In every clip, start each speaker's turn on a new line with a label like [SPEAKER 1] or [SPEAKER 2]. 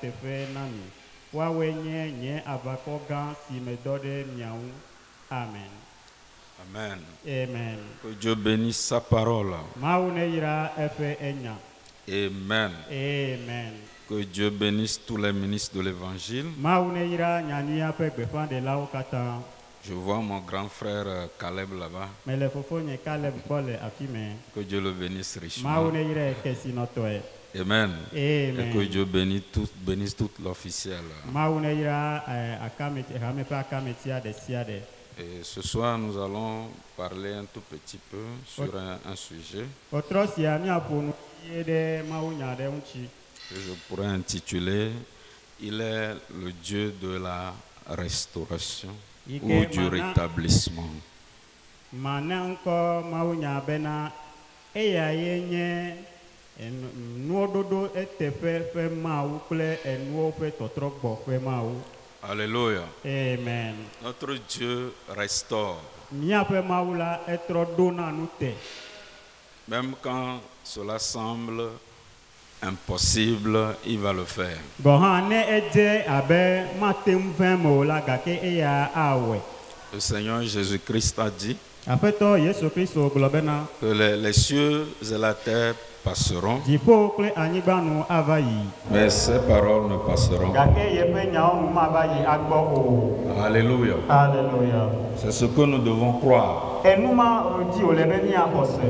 [SPEAKER 1] teƒe na mi. Woawoe nye nye avakɔ gã si medɔ ɖe miawo. Amen.
[SPEAKER 2] Amen.
[SPEAKER 1] Amen.
[SPEAKER 2] Que Dieu bénisse sa parole.
[SPEAKER 1] Mawu neyra eƒe enya.
[SPEAKER 2] Amen.
[SPEAKER 1] Amen.
[SPEAKER 2] Que Dieu bénisse tous les ministres de l'évangile.
[SPEAKER 1] Mawu neyra nyania ƒe gbeƒãɖelawo katã.
[SPEAKER 2] Je vois mon grand frère Caleb là-bas.
[SPEAKER 1] Mele fofonye Caleb gbɔ le afi me.
[SPEAKER 2] Que Dieu le bénisse richement.
[SPEAKER 1] Mawu neyra kesinɔtɔe.
[SPEAKER 2] Amen.
[SPEAKER 1] Amen.
[SPEAKER 2] Et que Dieu bénisse tout l'officiel.
[SPEAKER 1] Mawu neyra hame ƒe akametia ɖe sia ɖe.
[SPEAKER 2] Et ce soir, nous allons parler un tout petit peu sur un sujet
[SPEAKER 1] Otrɔ sia miaƒo nu ye ɖe mawunya ɖe ŋuti.
[SPEAKER 2] que je pourrais intituler Il est le Dieu de la restauration ou du rétablissement.
[SPEAKER 1] Mana ŋkɔ mawunya bena eya ye nye nuwoɖoɖo eteƒe ƒe mawu kple enuwo ƒe tɔtrɔ gbɔ ƒe mawu.
[SPEAKER 2] Alléluia.
[SPEAKER 1] Amen.
[SPEAKER 2] Notre Dieu restaure.
[SPEAKER 1] Miaƒe mawu la etrɔ ɖona nu te.
[SPEAKER 2] Même quand cela semble impossible, il va le faire.
[SPEAKER 1] Gɔ hã ne edze abe mate ŋu vɛ me o la gake eya awɔe.
[SPEAKER 2] Le Seigneur Jésus-Christ a dit
[SPEAKER 1] Aƒetɔ Yesu Kristo gblɔ bena
[SPEAKER 2] que les cieux et la terre passeront,
[SPEAKER 1] dziƒo kple anyigba nu ava yi.
[SPEAKER 2] mais ces paroles ne passeront.
[SPEAKER 1] Gake yeƒe nyawo nu mava yi agbɔ o.
[SPEAKER 2] Alléluia.
[SPEAKER 1] Alléluia.
[SPEAKER 2] C'est ce que nous devons croire.
[SPEAKER 1] Enu ma dzi wòle be míaxɔse.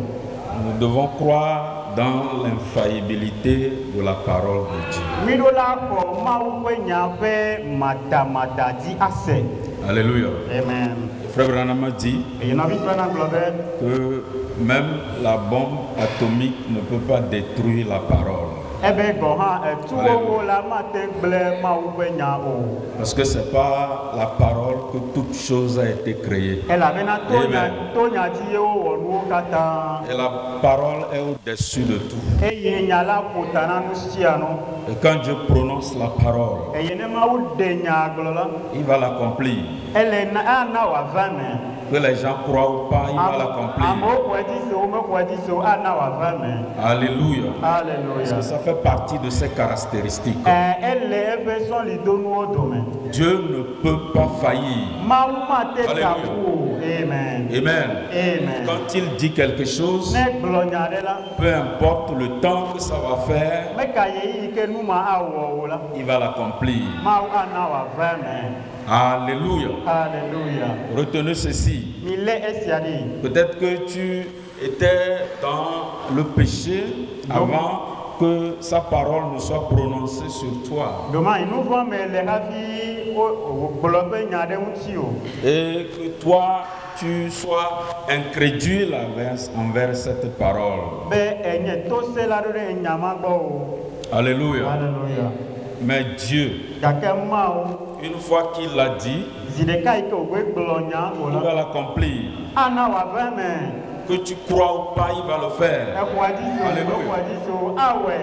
[SPEAKER 2] Nous devons croire dans l'infaillibilité de la parole de Dieu.
[SPEAKER 1] Miɖo la xɔ Mawu ƒe nya ƒe madamada dzi ase.
[SPEAKER 2] Alléluia.
[SPEAKER 1] Amen.
[SPEAKER 2] Frère Branham a dit
[SPEAKER 1] Eye nɔvi kplɔna gblɔ be
[SPEAKER 2] que même la bombe atomique ne peut pas détruire la parole.
[SPEAKER 1] ebe gɔ hã etuwowo la mate gblẽ Mawu ƒe nya o.
[SPEAKER 2] Parce que c'est par la parole que toute chose a été créée.
[SPEAKER 1] Elabena to nya dzi ye wowɔ nuwo katã.
[SPEAKER 2] Et la parole est au-dessus de tout.
[SPEAKER 1] Eye nya la ƒo ta na nu sia nu.
[SPEAKER 2] Et quand Dieu prononce la parole,
[SPEAKER 1] Eye ne Mawu ɖe nya gblɔ la,
[SPEAKER 2] il va l'accomplir.
[SPEAKER 1] ana wòava me.
[SPEAKER 2] Que les gens croient ou pas, il va l'accomplir.
[SPEAKER 1] Amewo xɔe dzi se wo mexɔe dzi se wo ana wòava me.
[SPEAKER 2] Alléluia. Parce
[SPEAKER 1] Alléluia.
[SPEAKER 2] que ça fait partie de ses caractéristiques.
[SPEAKER 1] Ele eƒe sɔlidonuwo dome.
[SPEAKER 2] Dieu ne peut pas faillir.
[SPEAKER 1] Mawu mate
[SPEAKER 2] Alléluia.
[SPEAKER 1] gaƒo o. Amen.
[SPEAKER 2] Amen.
[SPEAKER 1] Amen.
[SPEAKER 2] Quand il dit quelque chose,
[SPEAKER 1] Ne gblɔ nya ɖe la,
[SPEAKER 2] peu importe le temps que ça va faire,
[SPEAKER 1] meka ye yi ke nu ma awɔ o la,
[SPEAKER 2] il va l'accomplir.
[SPEAKER 1] Mawu ana wòava me.
[SPEAKER 2] Alléluia.
[SPEAKER 1] Alléluia.
[SPEAKER 2] Retenez ceci.
[SPEAKER 1] Mi lé esia ɖi.
[SPEAKER 2] Peut-être que tu étais dans le péché avant que sa parole ne soit prononcée sur toi.
[SPEAKER 1] Doma yi nu vɔ me le hafi wògblɔ ƒe nya ɖe ŋuti o.
[SPEAKER 2] Et que toi, tu sois incrédule envers cette parole.
[SPEAKER 1] Be enye tose la ɖo ɖe nya ma gbɔ o.
[SPEAKER 2] Alléluia.
[SPEAKER 1] Alléluia.
[SPEAKER 2] Mais Dieu,
[SPEAKER 1] Gake Mawu,
[SPEAKER 2] une fois qu'il l'a dit,
[SPEAKER 1] zi ɖeka yi ke wògbe gblɔ nya o
[SPEAKER 2] il va
[SPEAKER 1] la,
[SPEAKER 2] l'accomplir.
[SPEAKER 1] ana wòava me.
[SPEAKER 2] Que tu crois ou pas, il va le faire.
[SPEAKER 1] Exɔa dzi se o, exɔa dzi se o, awɔe.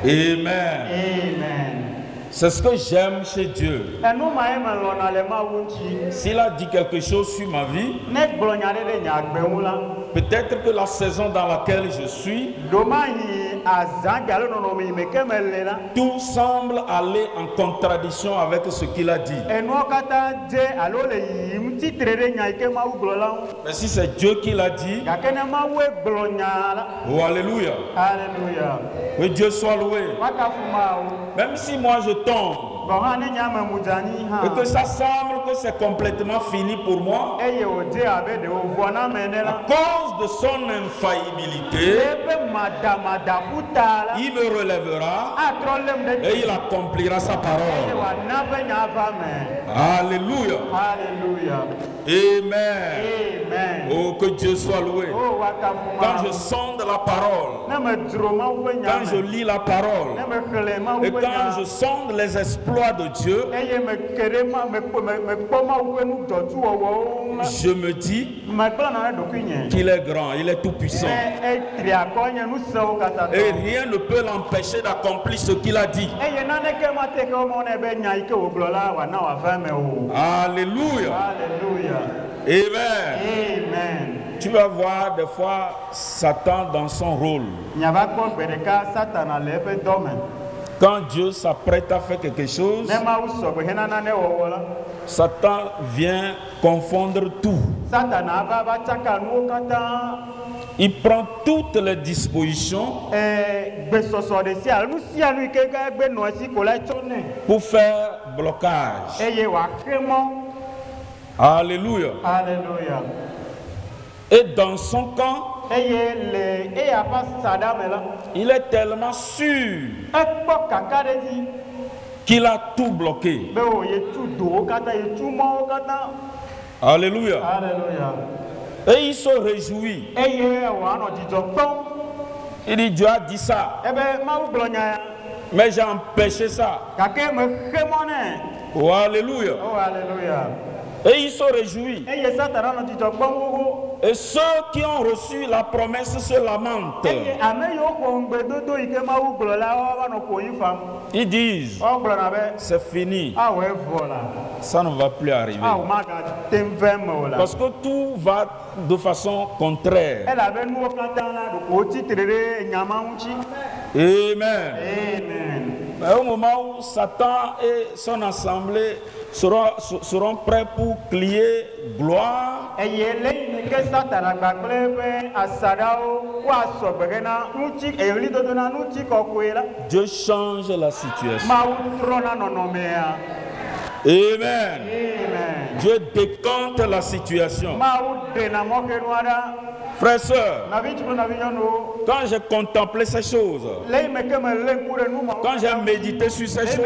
[SPEAKER 2] Amen.
[SPEAKER 1] Amen.
[SPEAKER 2] C'est ce que j'aime chez Dieu.
[SPEAKER 1] Enu ma ye me lɔna le Mawu ŋuti.
[SPEAKER 2] S'il a dit quelque chose sur ma vie,
[SPEAKER 1] Ne gblɔ nya ɖe ɖe nye agbe ŋu la,
[SPEAKER 2] peut-être que la saison dans laquelle je suis,
[SPEAKER 1] doma yi azã alo nɔnɔme yi me ke me le la,
[SPEAKER 2] tout semble aller en contradiction avec ce qu'il a dit.
[SPEAKER 1] enuwo katã dze alo le yiyim titre ɖe nya yi ke Mawu gblɔ la ŋu.
[SPEAKER 2] Mais si c'est Dieu qui l'a dit,
[SPEAKER 1] Gake ne Mawue gblɔ nya la,
[SPEAKER 2] oh alléluia,
[SPEAKER 1] Alléluia.
[SPEAKER 2] que Dieu soit loué.
[SPEAKER 1] Wakafu Mawu.
[SPEAKER 2] Même si moi je tombe
[SPEAKER 1] Gɔ hã ne nye ame mudzani
[SPEAKER 2] et que
[SPEAKER 1] hã.
[SPEAKER 2] ça semble que c'est complètement fini pour moi,
[SPEAKER 1] Eye wòdze abe ɖe wòvɔ na me ene
[SPEAKER 2] à
[SPEAKER 1] la.
[SPEAKER 2] cause de son infaillibilité,
[SPEAKER 1] Eƒe madamadaƒuta la,
[SPEAKER 2] il me relèvera
[SPEAKER 1] atrɔ lém ɖe
[SPEAKER 2] et
[SPEAKER 1] dzi.
[SPEAKER 2] il accomplira sa
[SPEAKER 1] Eye
[SPEAKER 2] parole.
[SPEAKER 1] wòana ƒe nya ava me.
[SPEAKER 2] Alléluia.
[SPEAKER 1] Alléluia.
[SPEAKER 2] Amen.
[SPEAKER 1] Amen.
[SPEAKER 2] Oh, que Dieu soit loué.
[SPEAKER 1] Oh, wakafu
[SPEAKER 2] Quand je
[SPEAKER 1] Mawu.
[SPEAKER 2] sonde la parole,
[SPEAKER 1] Ne me dzro Mawu ƒe nya
[SPEAKER 2] quand je
[SPEAKER 1] me.
[SPEAKER 2] lis la parole,
[SPEAKER 1] Ne me xlẽ Mawu
[SPEAKER 2] et
[SPEAKER 1] ƒe
[SPEAKER 2] quand je
[SPEAKER 1] nya.
[SPEAKER 2] sonde les exploits de Dieu,
[SPEAKER 1] Eye me ke ɖe mekpɔ Mawu ƒe nudɔtsuwɔwɔwo ŋu la.
[SPEAKER 2] je me dis
[SPEAKER 1] Megblɔ na ɖe ɖokui nye.
[SPEAKER 2] qu'il est grand, il est tout puissant.
[SPEAKER 1] Etri akɔ nye nusẽwo katã
[SPEAKER 2] Et
[SPEAKER 1] tɔ.
[SPEAKER 2] rien ne peut l'empêcher d'accomplir ce qu'il a dit.
[SPEAKER 1] Eye naneke mate ke womɔ nɛ be nya yi ke wògblɔ la wòana wòava me o.
[SPEAKER 2] Alléluia.
[SPEAKER 1] Alléluia.
[SPEAKER 2] Amen.
[SPEAKER 1] Amen.
[SPEAKER 2] Tu vas voir des fois Satan dans son rôle.
[SPEAKER 1] Nyava kpɔ gbe ɖeka Satana le eƒe dɔ me.
[SPEAKER 2] Quand Dieu s'apprête à faire quelque chose, Satan vient confondre tout. Il prend toutes les dispositions pour faire blocage. Alléluia.
[SPEAKER 3] Alléluia.
[SPEAKER 2] Et dans son camp, il est tellement sûr qu'il a tout bloqué. Alléluia.
[SPEAKER 3] Alléluia.
[SPEAKER 2] Et il se réjouit. Il dit, Dieu a dit ça, mais j'ai empêché ça. Oh, alléluia.
[SPEAKER 3] Oh, alléluia.
[SPEAKER 2] Et il se réjouit. Et ceux qui ont reçu la promesse se lamentent. Ils disent, c'est fini. Ça ne va plus arriver. Parce que tout va de façon contraire. Amen. Mais au moment où Satan et son assemblée seront prêts pour crier gloire, Dieu change la situation. Amen. Dieu décante la situation. Frères et sœurs, quand j'ai contemplé ces choses, quand j'ai médité sur ces choses,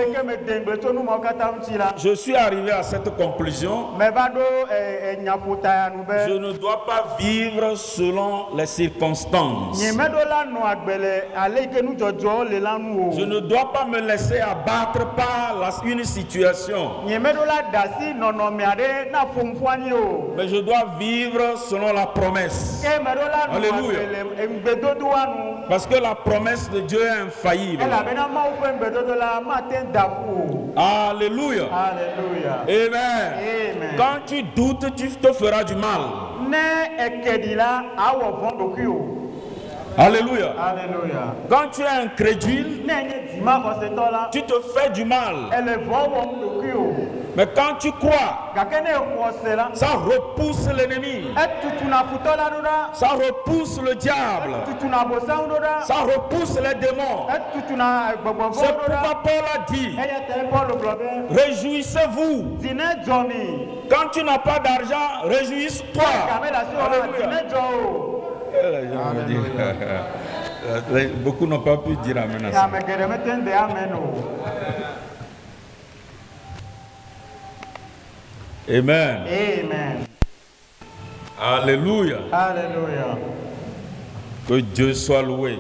[SPEAKER 2] je suis arrivé à cette conclusion: je ne dois pas vivre selon les circonstances. Je ne dois pas me laisser abattre par une situation, mais je dois vivre selon la promesse. Alléluia. Parce que la promesse de Dieu est infaillible. Alléluia. Amen. Quand tu doutes, tu te feras du mal. Alléluia. Quand tu es incrédule, tu te fais du mal. Mais quand tu crois, ça repousse l'ennemi. Ça repousse le diable. Ça repousse les démons. C'est pourquoi Paul a dit: réjouissez-vous. Quand tu n'as pas d'argent, réjouisse-toi. Beaucoup n'ont pas pu dire amen à ça. Amen. Alléluia. Que Dieu soit loué.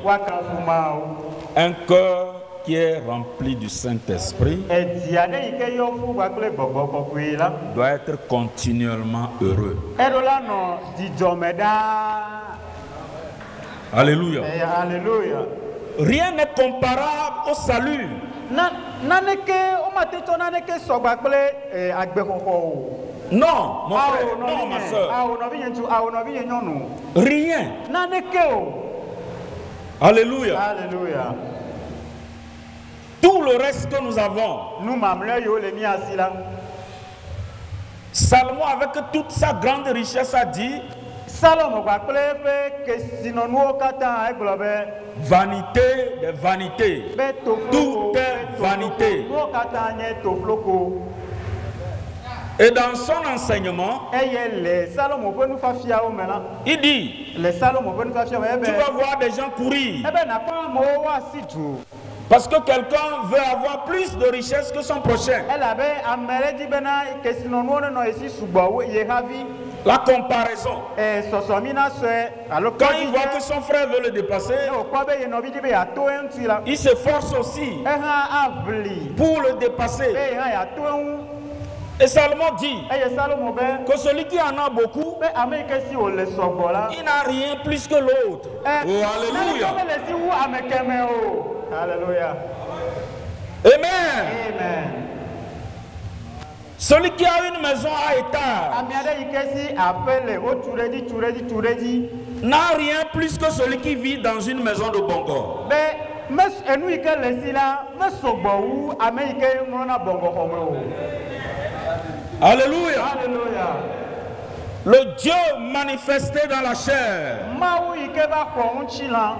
[SPEAKER 2] Un cœur qui est rempli du Saint-Esprit doit être continuellement heureux. Alléluia. Rien n'est comparable au salut. Non, mon frère, non, ma soeur. Rien. Alléluia. Tout le reste que nous avons, Salomon, avec toute sa grande richesse, a dit: vanité des vanités, tout est vanité. Et dans son enseignement, il dit: tu vas voir des gens courir parce que quelqu'un veut avoir plus de richesse que son prochain. La comparaison. Quand il voit que son frère veut le dépasser, il s'efforce aussi pour le dépasser. Et Salomon dit que celui qui en a beaucoup, il n'a rien plus que l'autre. Oh, alléluia. Amen. Celui qui a une maison à étage n'a rien plus que celui qui vit dans une maison de Bangor. Alléluia. Le Dieu manifesté dans la chair,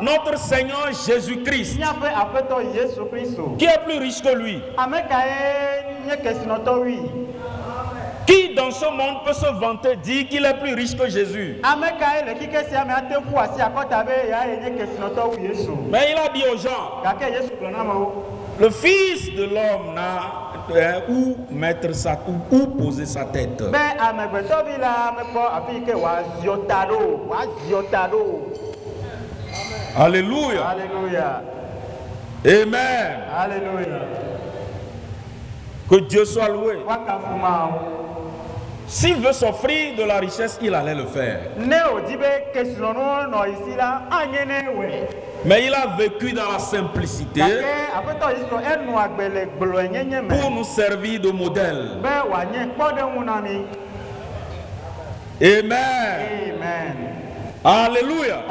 [SPEAKER 2] notre Seigneur Jésus-Christ, qui est plus riche que lui, qui dans ce monde peut se vanter, dire qu'il est plus riche que Jésus. Mais il a dit aux gens, le Fils de l'homme n'a où mettre sa où poser sa tête. Alléluia.
[SPEAKER 3] Alléluia.
[SPEAKER 2] Amen.
[SPEAKER 3] Alléluia.
[SPEAKER 2] Que Dieu soit loué. S'il veut s'offrir de la richesse, il allait le faire. Mais il a vécu dans la simplicité pour nous servir de modèle. Amen. Alléluia.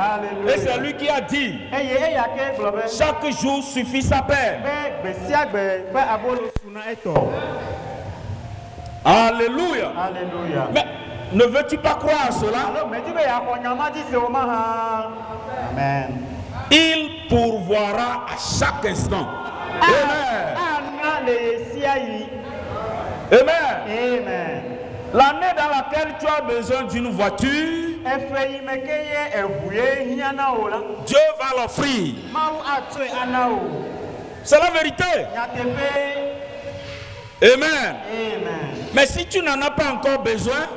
[SPEAKER 2] Et c'est lui qui a dit, chaque jour suffit sa paix. Alléluia. Mais ne veux-tu pas croire à cela?
[SPEAKER 3] Amen.
[SPEAKER 2] Il pourvoira à chaque instant. Amen.
[SPEAKER 3] Amen.
[SPEAKER 2] L'année dans laquelle tu as besoin d'une voiture, Dieu va l'offrir. C'est la vérité. Amen. Mais si tu n'en as pas encore besoin,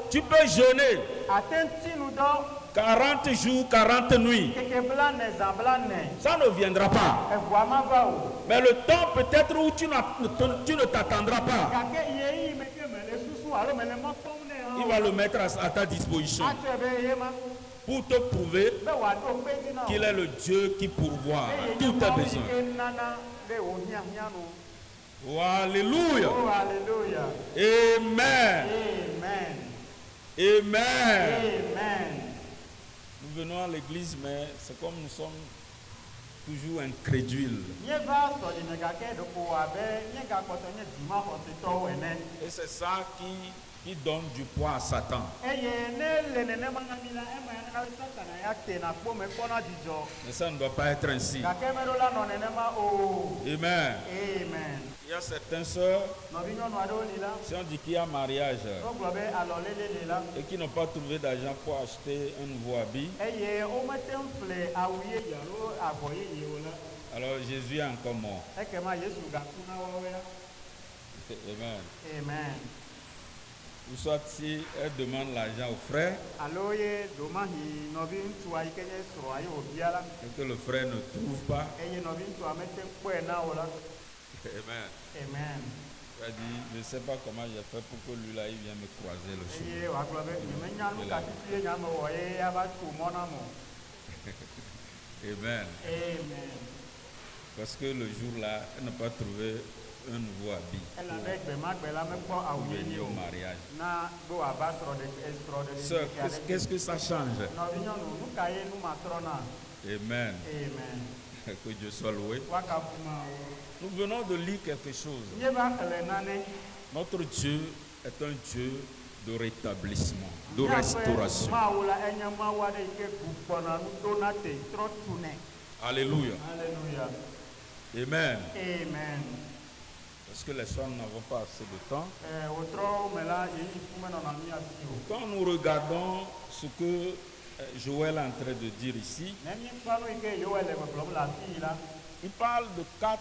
[SPEAKER 2] tu peux jeûner 40 jours, 40 nuits. Ça ne viendra pas. Mais le temps peut-être où tu ne t'attendras pas, il va le mettre à ta disposition pour te prouver qu'il est le Dieu qui pourvoit à tous tes besoins. Oh, alléluia.
[SPEAKER 3] Oh, alléluia.
[SPEAKER 2] Amen.
[SPEAKER 3] Amen.
[SPEAKER 2] Amen. Nous venons à l'église, mais c'est comme nous sommes toujours incrédules. Et c'est ça qui donne du poids à Satan. Mais ça ne doit pas être ainsi. Amen. Il y a certaines sœurs, si on dit qu'il y a mariage et qui n'ont pas trouvé d'argent pour acheter un nouveau habit, alors Jésus est encore mort.
[SPEAKER 3] Amen.
[SPEAKER 2] Ou soit si elle demande l'argent au frère et que le frère ne trouve pas, amen. Elle dit, je ne sais pas comment j'ai fait pour que lui là il vienne me croiser le chemin. Amen. Parce que le jour là, elle n'a pas trouvé un nouveau habit pour venir au mariage. Sœur, qu'est-ce que ça change? Amen. Que Dieu soit loué. Nous venons de lire quelque chose. Notre Dieu est un Dieu de rétablissement, de restauration. Alléluia. Amen. Parce que les soirs, nous n'avons pas assez de temps. Quand nous regardons ce que Joël est en train de dire ici, il parle de 4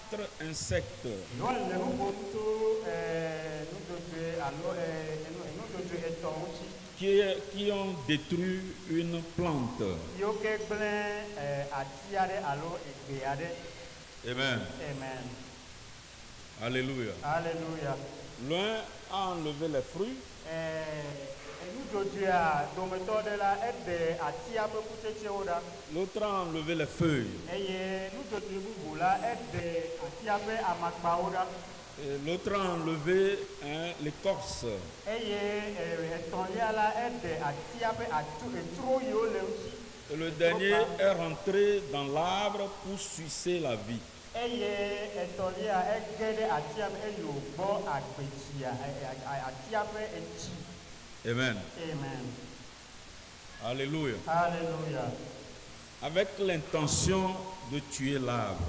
[SPEAKER 2] insectes qui ont détruit une plante. Amen. Alléluia. L'un a enlevé les fruits. L'autre a enlevé les feuilles. Et l'autre a enlevé l'écorce. Et le dernier est rentré dans l'arbre pour sucer la vie. Amen. Alléluia.
[SPEAKER 3] Alléluia.
[SPEAKER 2] Avec l'intention de tuer l'arbre.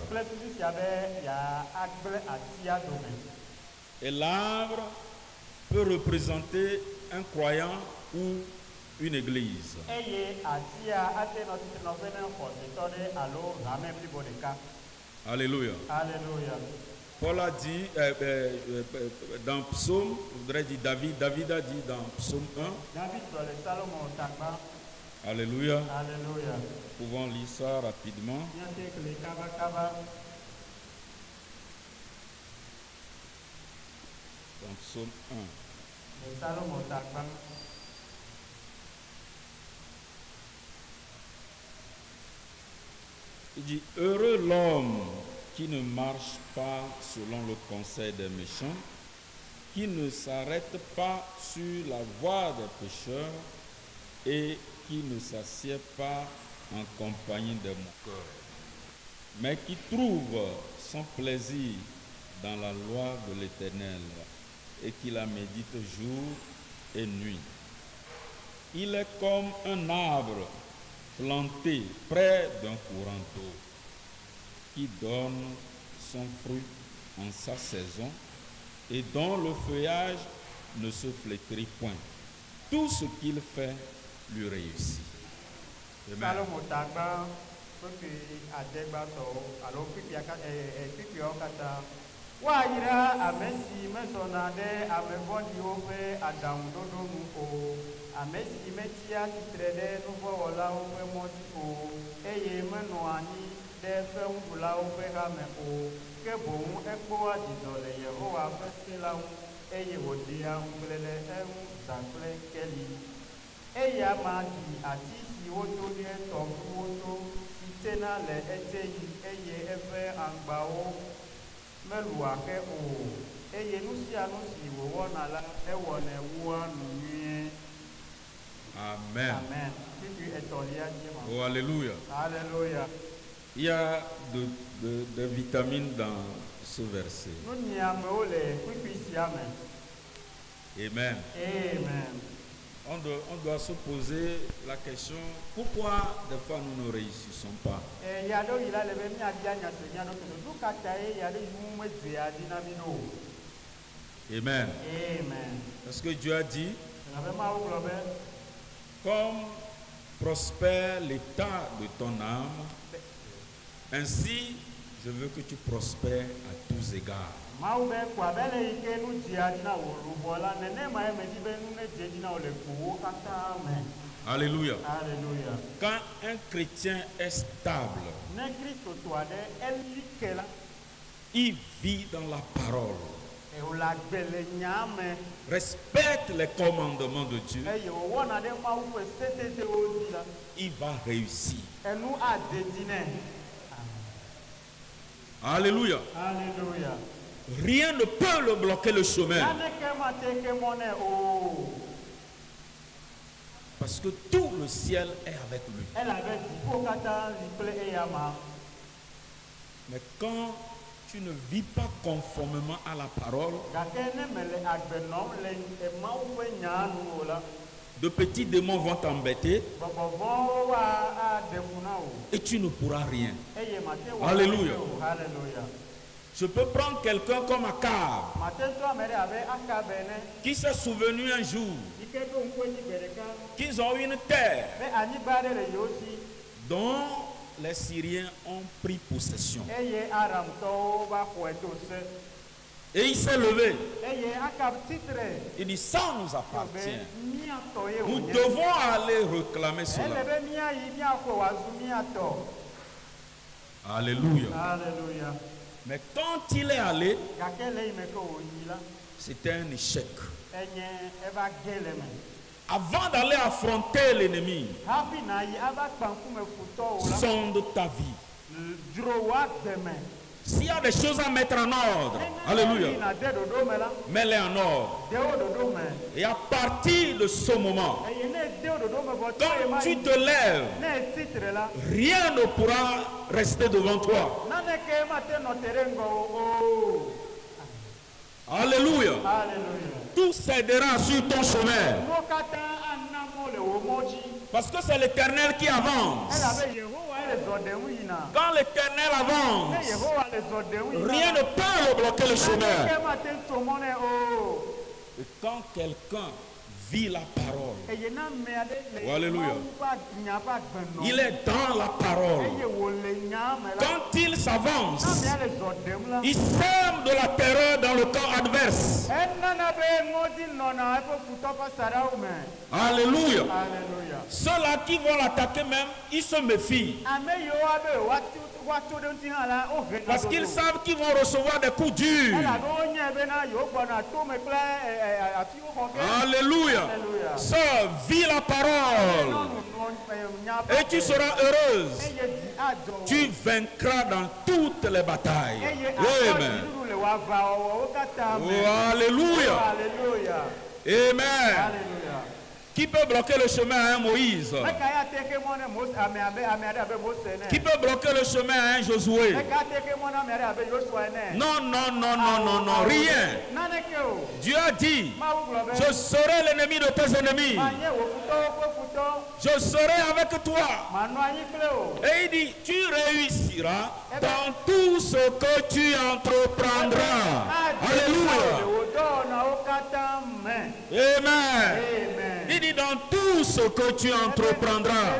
[SPEAKER 2] Et l'arbre peut représenter un croyant ou une église. Alléluia.
[SPEAKER 3] Alléluia.
[SPEAKER 2] Paul a dit dans Psaume, je voudrais dire David a dit dans Psaume 1. Alléluia.
[SPEAKER 3] Alléluia.
[SPEAKER 2] Nous pouvons lire ça rapidement. Dans Psaume 1. Il dit, heureux l'homme qui ne marche pas selon le conseil des méchants, qui ne s'arrête pas sur la voie des pécheurs et qui ne s'assied pas en compagnie des moqueurs, mais qui trouve son plaisir dans la loi de l'Éternel et qui la médite jour et nuit. Il est comme un arbre planté près d'un courant d'eau qui donne son fruit en sa saison et dont le feuillage ne se flétrit point. Tout ce qu'il fait lui réussit. Amen. Amen.
[SPEAKER 3] Amen.
[SPEAKER 2] Oh, alléluia.
[SPEAKER 3] Alléluia.
[SPEAKER 2] Il y a de vitamines dans ce verset. Amen.
[SPEAKER 3] Amen.
[SPEAKER 2] On doit se poser la question, pourquoi des fois nous ne réussissons pas? Amen.
[SPEAKER 3] Amen.
[SPEAKER 2] Parce que Dieu a dit, comme prospère l'état de ton âme, ainsi je veux que tu prospères à tous égards. Alléluia.
[SPEAKER 3] Alléluia.
[SPEAKER 2] Quand un chrétien est stable, il vit dans la parole, respecte les commandements de Dieu, il va réussir. Alléluia.
[SPEAKER 3] Alléluia.
[SPEAKER 2] Rien ne peut le bloquer le chemin. Parce que tout le ciel est avec lui. Mais quand tu ne vis pas conformément à la parole, de petits démons vont t'embêter et tu ne pourras rien. Alléluia. Je peux prendre quelqu'un comme Akab, qui s'est souvenu un jour qu'ils ont eu une terre dont les Syriens ont pris possession. Et il s'est levé. Il dit, ça nous appartient. Nous devons aller réclamer cela. Alléluia.
[SPEAKER 3] Alléluia.
[SPEAKER 2] Mais quand il est allé, c'était un échec. Avant d'aller affronter l'ennemi, sonde ta vie. S'il y a des choses à mettre en ordre, alléluia, mets-les en ordre. Et à partir de ce moment, quand tu te lèves, rien ne pourra rester devant toi. Alléluia. Tout cédera sur ton chemin. Parce que c'est l'Éternel qui avance. Quand l'Éternel avance, rien ne peut le bloquer le chemin. Et quand quelqu'un vit la parole, oh, alléluia, il est dans la parole. Quand il s'avance, il sème de la terreur dans le camp adverse. Alléluia. Ceux-là qui vont l'attaquer même, ils se méfient. Parce qu'ils savent qu'ils vont recevoir des coups durs. Alléluia. Sœur, vis la parole. Et tu seras heureuse. Tu vaincras dans toutes les batailles. Amen. Oh, alléluia. Amen. Qui peut bloquer le chemin à un Moïse? Qui peut bloquer le chemin à un Josué? Non, non, non, non, non, non, rien. Dieu a dit, je serai l'ennemi de tes ennemis. Je serai avec toi. Et il dit, tu réussiras dans tout ce que tu entreprendras. Alléluia. Amen. Il dit dans tout ce que tu entreprendras.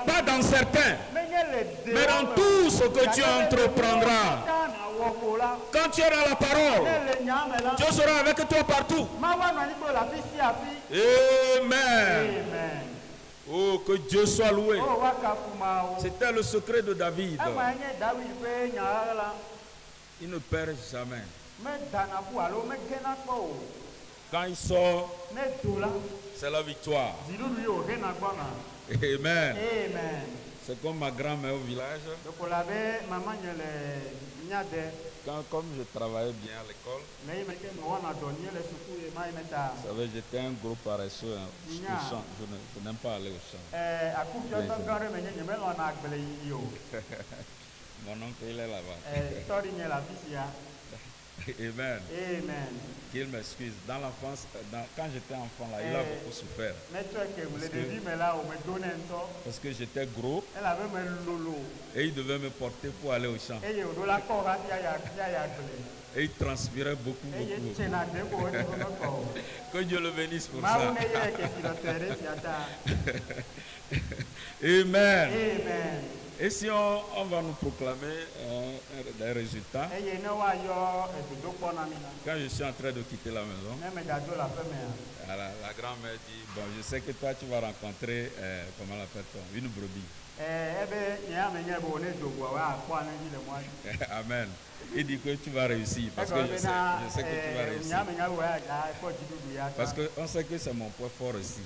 [SPEAKER 2] Pas dans certains, mais dans tout ce que tu entreprendras. Quand tu es dans la parole, Dieu sera avec toi partout. Amen. Oh, que Dieu soit loué. C'était le secret de David. Il ne perd jamais. Quand il sort, c'est la victoire. Amen. C'est comme ma grand-mère au village. Comme je travaillais bien à l'école, vous savez, j'étais un gros paresseux. Je n'aime pas aller au champ. Mon oncle, il est là-bas. Amen. Qu'il m'excuse. Dans l'enfance, quand j'étais enfant, là, il a beaucoup souffert. Parce que j'étais gros. Et il devait me porter pour aller au champ. Et il transpirait beaucoup. Que Dieu le bénisse pour ça. Amen. Et si on va nous proclamer des résultats, quand je suis en train de quitter la maison, la grand-mère dit, bon, je sais que toi tu vas rencontrer, comment l'appelle-t-on, une brebis. Amen. Il dit que tu vas réussir, parce que je sais que tu vas réussir. Parce qu'on sait que c'est mon point fort aussi.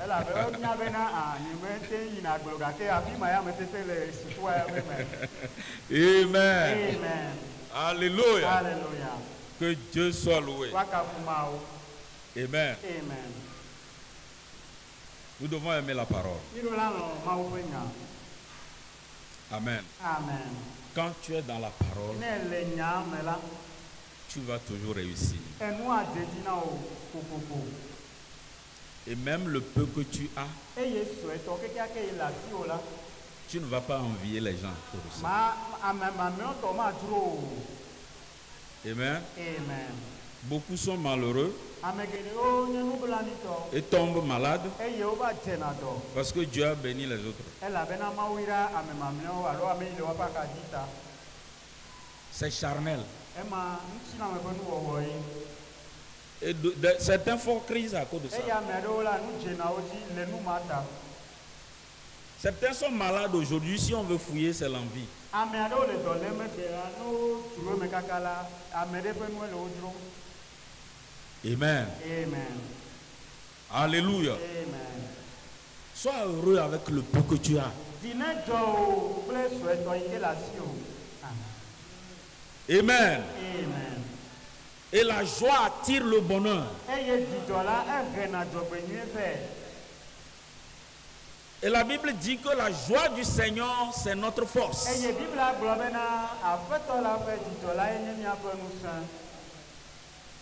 [SPEAKER 2] Amen. Alléluia. Que Dieu soit loué. Amen. Nous devons aimer la parole. Amen. Quand tu es dans la parole, tu vas toujours réussir. Et même le peu que tu as, tu ne vas pas envier les gens pour ça. Amen. Beaucoup sont malheureux et tombent malades parce que Dieu a béni les autres. C'est charnel. Et certains font crise à cause de ça. Certains sont malades aujourd'hui. Si on veut fouiller, c'est l'envie. Amen. Alléluia. Sois heureux avec le peu que tu as. Amen.
[SPEAKER 3] Amen.
[SPEAKER 2] Et la joie attire le bonheur. Et la Bible dit que la joie du Seigneur, c'est notre force.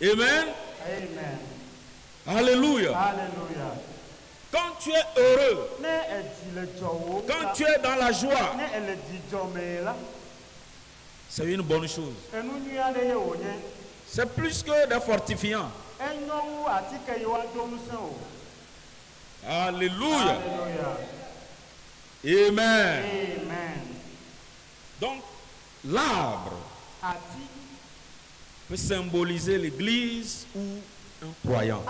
[SPEAKER 2] Amen.
[SPEAKER 3] Amen.
[SPEAKER 2] Alléluia.
[SPEAKER 3] Alléluia.
[SPEAKER 2] Quand tu es heureux, quand tu es dans la joie, c'est une bonne chose. C'est plus que des fortifiants. Alléluia. Amen.
[SPEAKER 3] Amen.
[SPEAKER 2] Donc, l'arbre peut symboliser l'église ou un croyant.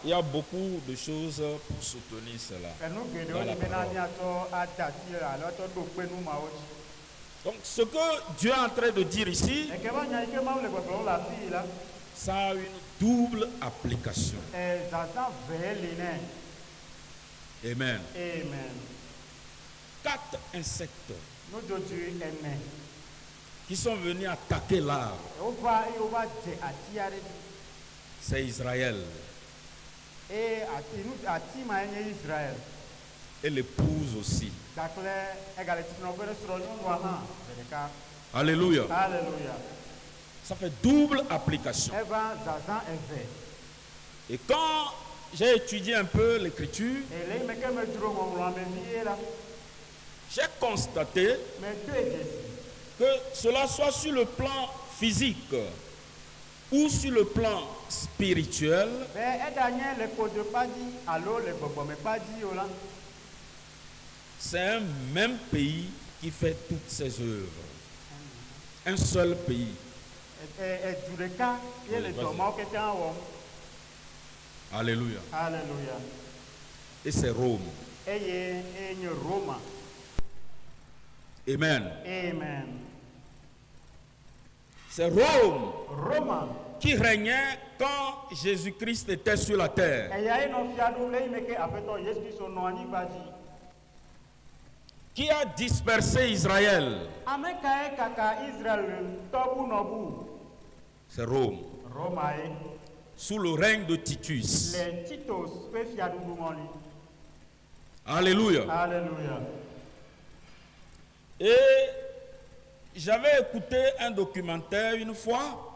[SPEAKER 2] Il y a beaucoup de choses pour soutenir cela. Donc, ce que Dieu est en train de dire ici, ça a une double application. Amen.
[SPEAKER 3] Amen.
[SPEAKER 2] 4 insectes qui sont venus attaquer l'arbre. C'est Israël. Et l'épouse aussi. Alléluia.
[SPEAKER 3] Alléluia.
[SPEAKER 2] Ça fait double application. Et quand j'ai étudié un peu l'écriture, j'ai constaté que cela soit sur le plan physique ou sur le plan spirituel, c'est un même pays qui fait toutes ses œuvres. Un seul pays. Alléluia.
[SPEAKER 3] Alléluia.
[SPEAKER 2] Et c'est Rome. Amen.
[SPEAKER 3] Amen.
[SPEAKER 2] C'est Rome qui régnait quand Jésus-Christ était sur la terre. Qui a dispersé Israël? C'est Rome. Sous le règne de Titus. Alléluia.
[SPEAKER 3] Alléluia.
[SPEAKER 2] Et j'avais écouté un documentaire une fois.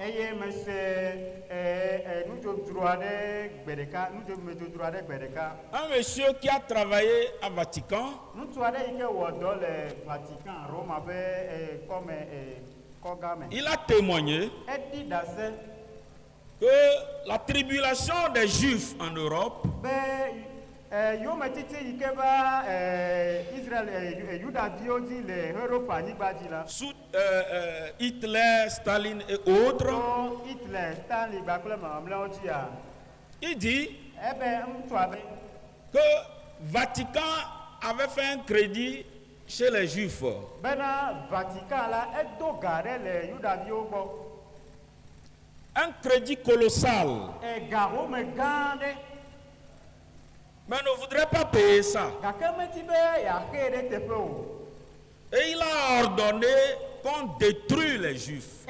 [SPEAKER 2] Un monsieur qui a travaillé à Vatican. Il a témoigné que la tribulation des Juifs en Europe sous Hitler, Staline et autres, il dit que Vatican avait fait un crédit chez les Juifs. Un crédit colossal. Mais ne voudrait pas payer ça. Et il a ordonné qu'on détruise les Juifs.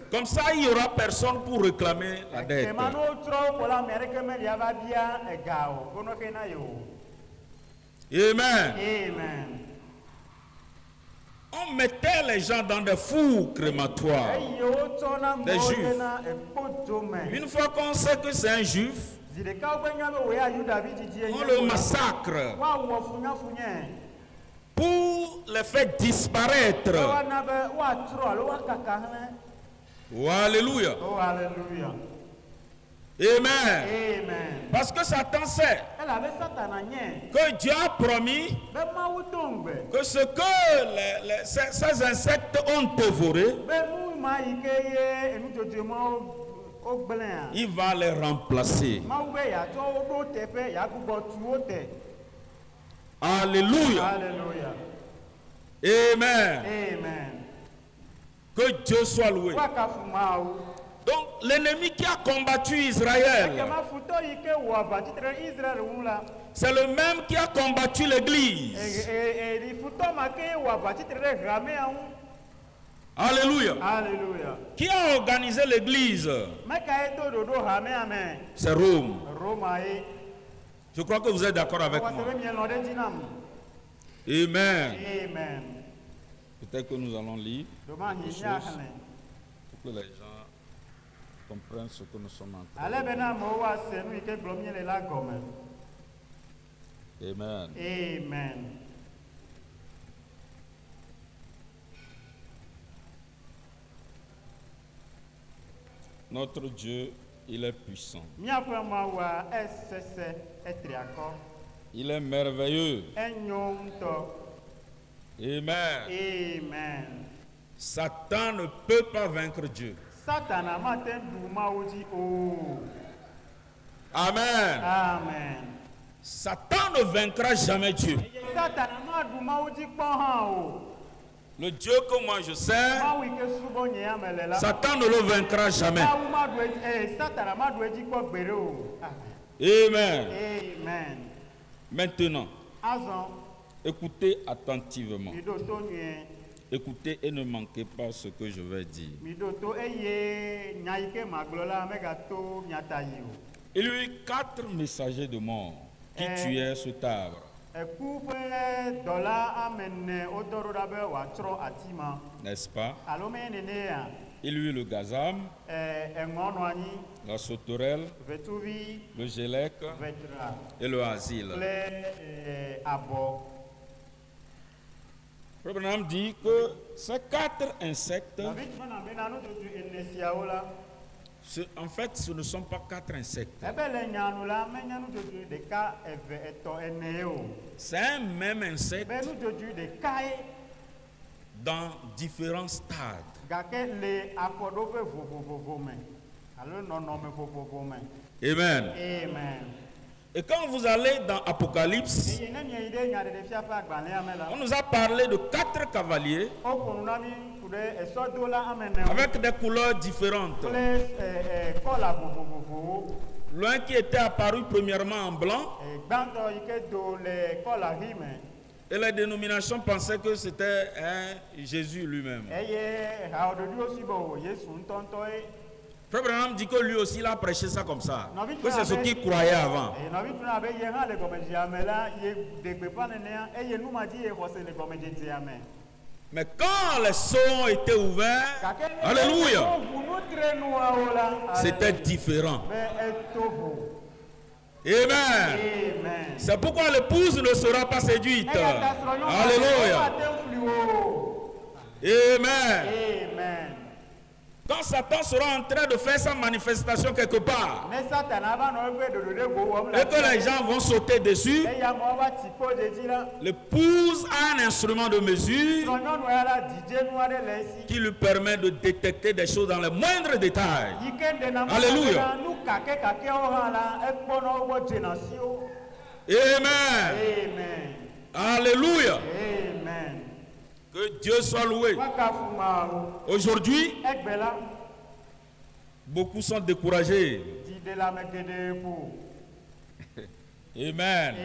[SPEAKER 2] Comme ça, il n'y aura personne pour réclamer la dette. Amen.
[SPEAKER 3] Amen.
[SPEAKER 2] On mettait les gens dans des fours crématoires, des Juifs. Une fois qu'on sait que c'est un Juif, on le massacre pour les faire disparaître. Oh, alléluia.
[SPEAKER 3] Oh, alléluia.
[SPEAKER 2] Amen.
[SPEAKER 3] Amen.
[SPEAKER 2] Parce que Satan sait que Dieu a promis que ce que ces insectes ont dévoré, il va les remplacer. Alléluia.
[SPEAKER 3] Alléluia.
[SPEAKER 2] Amen.
[SPEAKER 3] Amen.
[SPEAKER 2] Que Dieu soit loué. Donc l'ennemi qui a combattu Israël, c'est le même qui a combattu l'église. Alléluia.
[SPEAKER 3] Alléluia.
[SPEAKER 2] Qui a organisé l'église? C'est Rome. Je crois que vous êtes d'accord avec moi. Amen.
[SPEAKER 3] Amen.
[SPEAKER 2] Peut-être que nous allons lire quelque chose pour que les gens comprennent ce que nous sommes en train de dire. Amen.
[SPEAKER 3] Amen.
[SPEAKER 2] Notre Dieu, il est puissant. Il est merveilleux.
[SPEAKER 3] Amen.
[SPEAKER 2] Amen. Satan ne peut pas vaincre Dieu. Amen.
[SPEAKER 3] Amen.
[SPEAKER 2] Satan ne vaincra jamais Dieu. Le Dieu que moi je sers, Satan ne le vaincra jamais. Amen.
[SPEAKER 3] Amen.
[SPEAKER 2] Maintenant, écoutez attentivement. Écoutez et ne manquez pas ce que je vais dire. Il y eut 4 messagers de mort qui tuèrent cet arbre. N'est-ce pas? Il y eut le gazam, la sauterelle, le gélec et le asile. Le Branham dit que ces 4 insectes, en fait, ce ne sont pas 4 insectes. C'est un même insecte dans différents stades. Amen.
[SPEAKER 3] Amen.
[SPEAKER 2] Et quand vous allez dans Apocalypse, on nous a parlé de 4 cavaliers avec des couleurs différentes. L'un qui était apparu premièrement en blanc, et les dénominations pensaient que c'était Jésus lui-même. Frère Branham dit que lui aussi il a prêché ça comme ça, que c'est ce qu'il croyait avant. Mais quand les sceaux étaient ouverts, alléluia, c'était différent. Amen. C'est pourquoi l'épouse ne sera pas séduite. Alléluia. Amen. Quand Satan sera en train de faire sa manifestation quelque part, et que les gens vont sauter dessus, l'épouse a un instrument de mesure qui lui permet de détecter des choses dans les moindres détails. Alléluia. Amen. Alléluia. Que Dieu soit loué. Aujourd'hui, beaucoup sont découragés. Amen.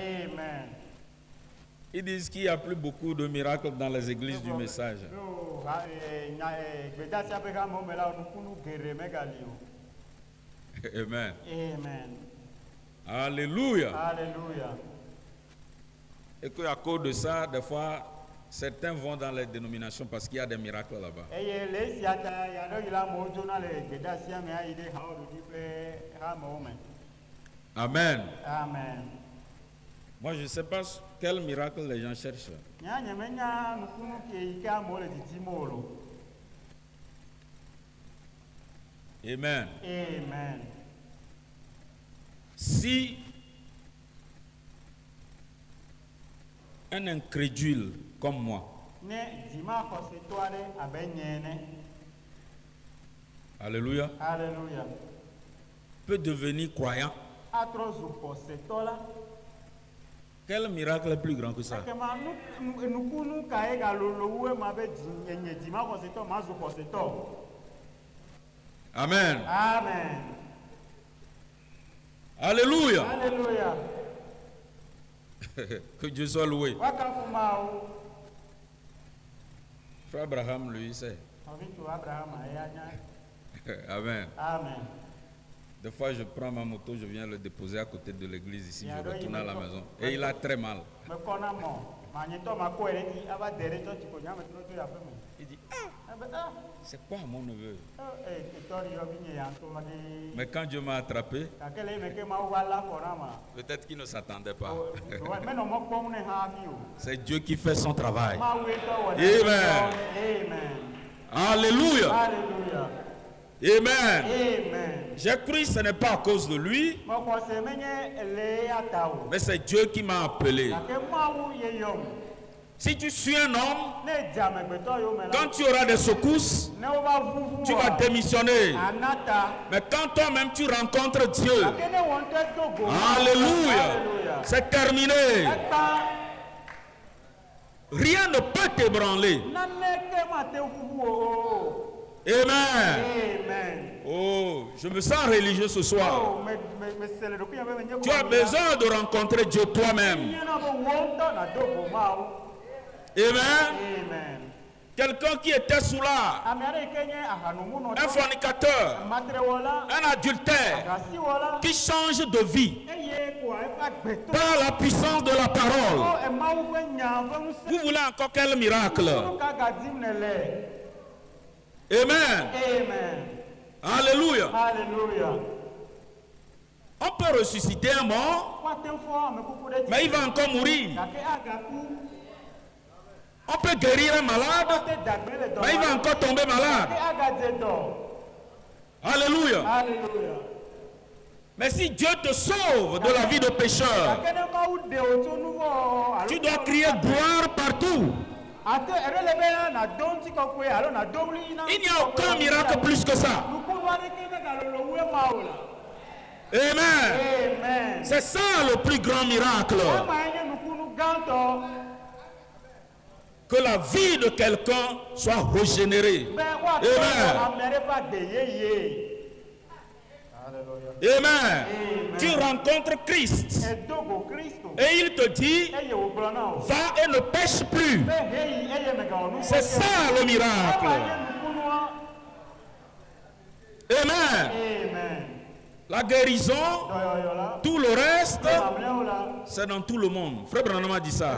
[SPEAKER 2] Ils disent qu'il n'y a plus beaucoup de miracles dans les églises du message. Amen. Alléluia. Et qu'à cause de ça, des fois, certains vont dans les dénominations parce qu'il y a des miracles là-bas. Amen. Moi, je ne sais pas quel miracle les gens cherchent. Amen. Si un incrédule comme moi alléluia peut devenir croyant, quel miracle est plus grand que ça? Amen.
[SPEAKER 3] Amen.
[SPEAKER 2] Alléluia.
[SPEAKER 3] Alléluia.
[SPEAKER 2] Que Dieu soit loué.
[SPEAKER 3] Wakafumao.
[SPEAKER 2] Frère Abraham, lui, c'est.
[SPEAKER 3] Ovitu Abraham ayanya.
[SPEAKER 2] Amen.
[SPEAKER 3] Amen.
[SPEAKER 2] Des fois, je prends ma moto, je viens le déposer à côté de l'église ici, je retourne à la maison. Et il a très mal. Il dit, ah, c'est quoi mon neveu? Mais quand Dieu m'a attrapé, peut-être qu'il ne s'attendait pas. C'est Dieu qui fait son travail. Amen. Alléluia.
[SPEAKER 3] Alléluia.
[SPEAKER 2] Amen.
[SPEAKER 3] Amen.
[SPEAKER 2] J'ai cru que ce n'est pas à cause de lui, mais c'est Dieu qui m'a appelé. Si tu suis un homme, quand tu auras des secousses, tu vas démissionner. Mais quand toi-même tu rencontres Dieu, alléluia, c'est terminé. Rien ne peut t'ébranler. Amen.
[SPEAKER 3] Amen.
[SPEAKER 2] Oh, je me sens religieux ce soir. Tu as besoin de rencontrer Dieu toi-même. Amen.
[SPEAKER 3] Amen.
[SPEAKER 2] Quelqu'un qui était sous l'art, un fornicateur, un adultère, qui change de vie par la puissance de la parole. Vous voulez encore quel miracle? Amen.
[SPEAKER 3] Amen.
[SPEAKER 2] Alléluia.
[SPEAKER 3] Alléluia.
[SPEAKER 2] On peut ressusciter un mort, mais il va encore mourir. On peut guérir un malade, mais il va encore tomber malade. Alléluia.
[SPEAKER 3] Alléluia.
[SPEAKER 2] Mais si Dieu te sauve de la vie de pécheur, tu dois crier gloire partout. Il n'y a aucun miracle plus que ça. Amen. C'est ça le plus grand miracle. Que la vie de quelqu'un soit régénérée. Amen. Amen. Tu rencontres Christ et il te dit, va et ne pêche plus. C'est ça le miracle. Amen. La guérison, tout le reste, c'est dans tout le monde. Frère Branham a dit ça.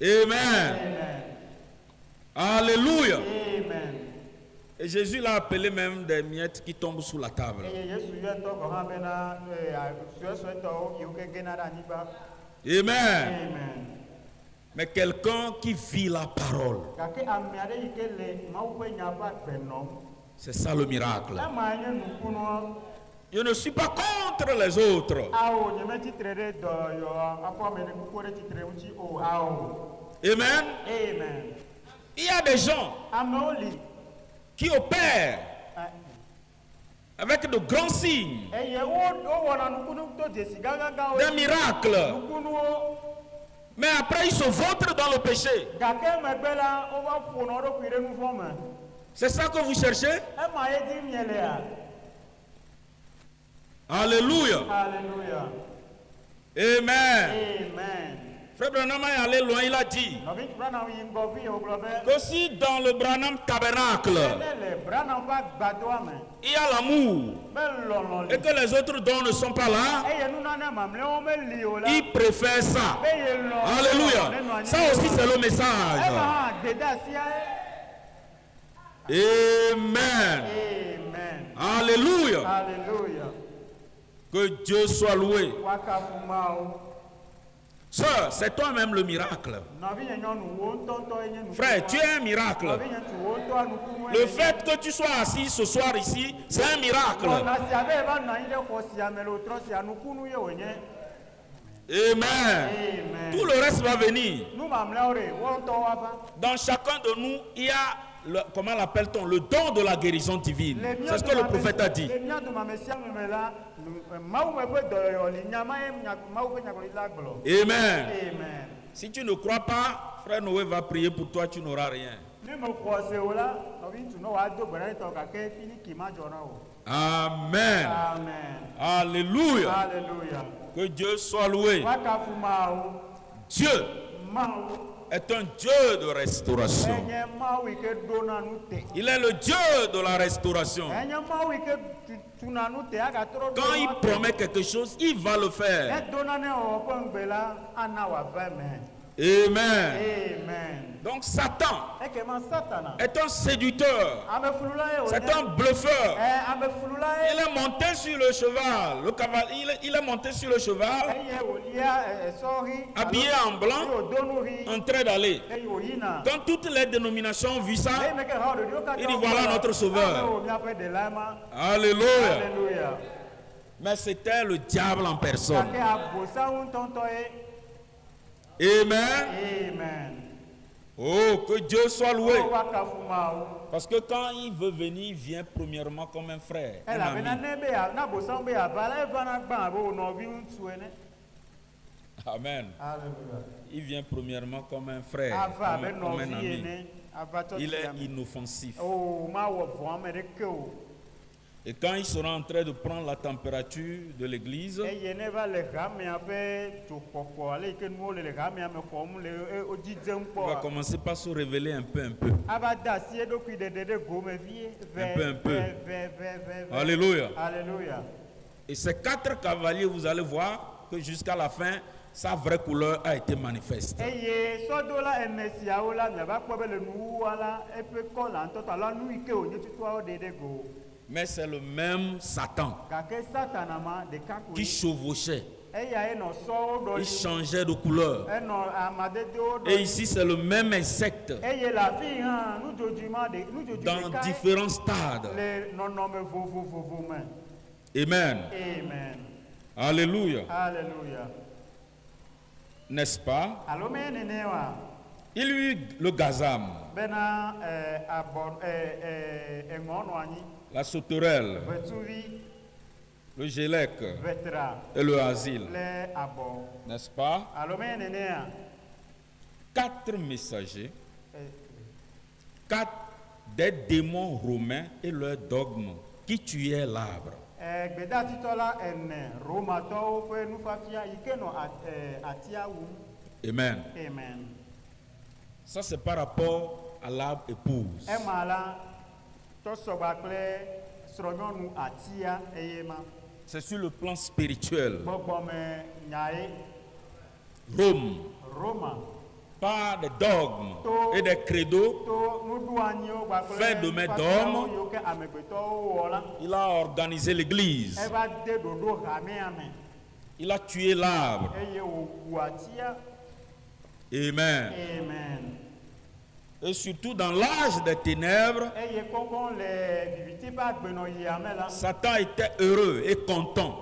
[SPEAKER 2] Amen. Alléluia. Et Jésus l'a appelé même des miettes qui tombent sous la table. Amen. Mais quelqu'un qui vit la parole, c'est ça le miracle. Je ne suis pas contre les autres. Amen. Il y a des gens qui opèrent avec de grands signes, des miracles, mais après ils se vautrent dans le péché. C'est ça que vous cherchez? Alléluia. Amen. Frère Branham est allé loin, il a dit que si dans le Branham tabernacle il y a l'amour et que les autres dons ne sont pas là, il préfère ça. Alléluia. Ça aussi c'est le message. Amen. Alléluia. Que Dieu soit loué. Sœur, c'est toi-même le miracle. Frère, tu es un miracle. Le fait que tu sois assis ce soir ici, c'est un miracle. Amen. Tout le reste va venir. Dans chacun de nous, il y a, comment l'appelle-t-on, le don de la guérison divine. C'est ce que le prophète a dit. Amen. Si tu ne crois pas, frère Noé va prier pour toi, tu n'auras rien. Amen. Alléluia. Que Dieu soit loué. Dieu est un Dieu de restauration. Il est le Dieu de la restauration. Quand il promet quelque chose, il va le faire. Amen. Donc Satan est un séducteur. C'est un bluffeur. Il est monté sur le cheval. Le cavalier, il est monté sur le cheval, habillé en blanc, en train d'aller. Quand toutes les dénominations ont vu ça, il dit voilà notre sauveur. Alléluia. Mais c'était le diable en personne. Amen. Oh, que Dieu soit loué. Parce que quand il veut venir, il vient premièrement comme un frère. Un ami. Amen. Il vient premièrement comme un frère, comme un ami. Il est inoffensif. Et quand il sera en train de prendre la température de l'église, il va commencer par se révéler un peu. Un peu. Alléluia. Et ces 4 cavaliers, vous allez voir que jusqu'à la fin, sa vraie couleur a été manifeste. Mais c'est le même Satan qui chevauchait. Il changeait de couleur. Et ici, c'est le même insecte dans différents stades. Amen. Alléluia. N'est-ce pas? Il eut le gazam, la sauterelle, le gélec et le asile. N'est-ce pas? 4 messagers, 4 des démons romains et leur dogme qui tuaient l'arbre. Amen. Ça, c'est par rapport à l'arbre épouse. C'est sur le plan spirituel. Rome, par des dogmes et des credos faits de main d'homme, il a organisé l'église. Il a tué l'arbre. Amen. Et surtout dans l'âge des ténèbres, Satan était heureux et content.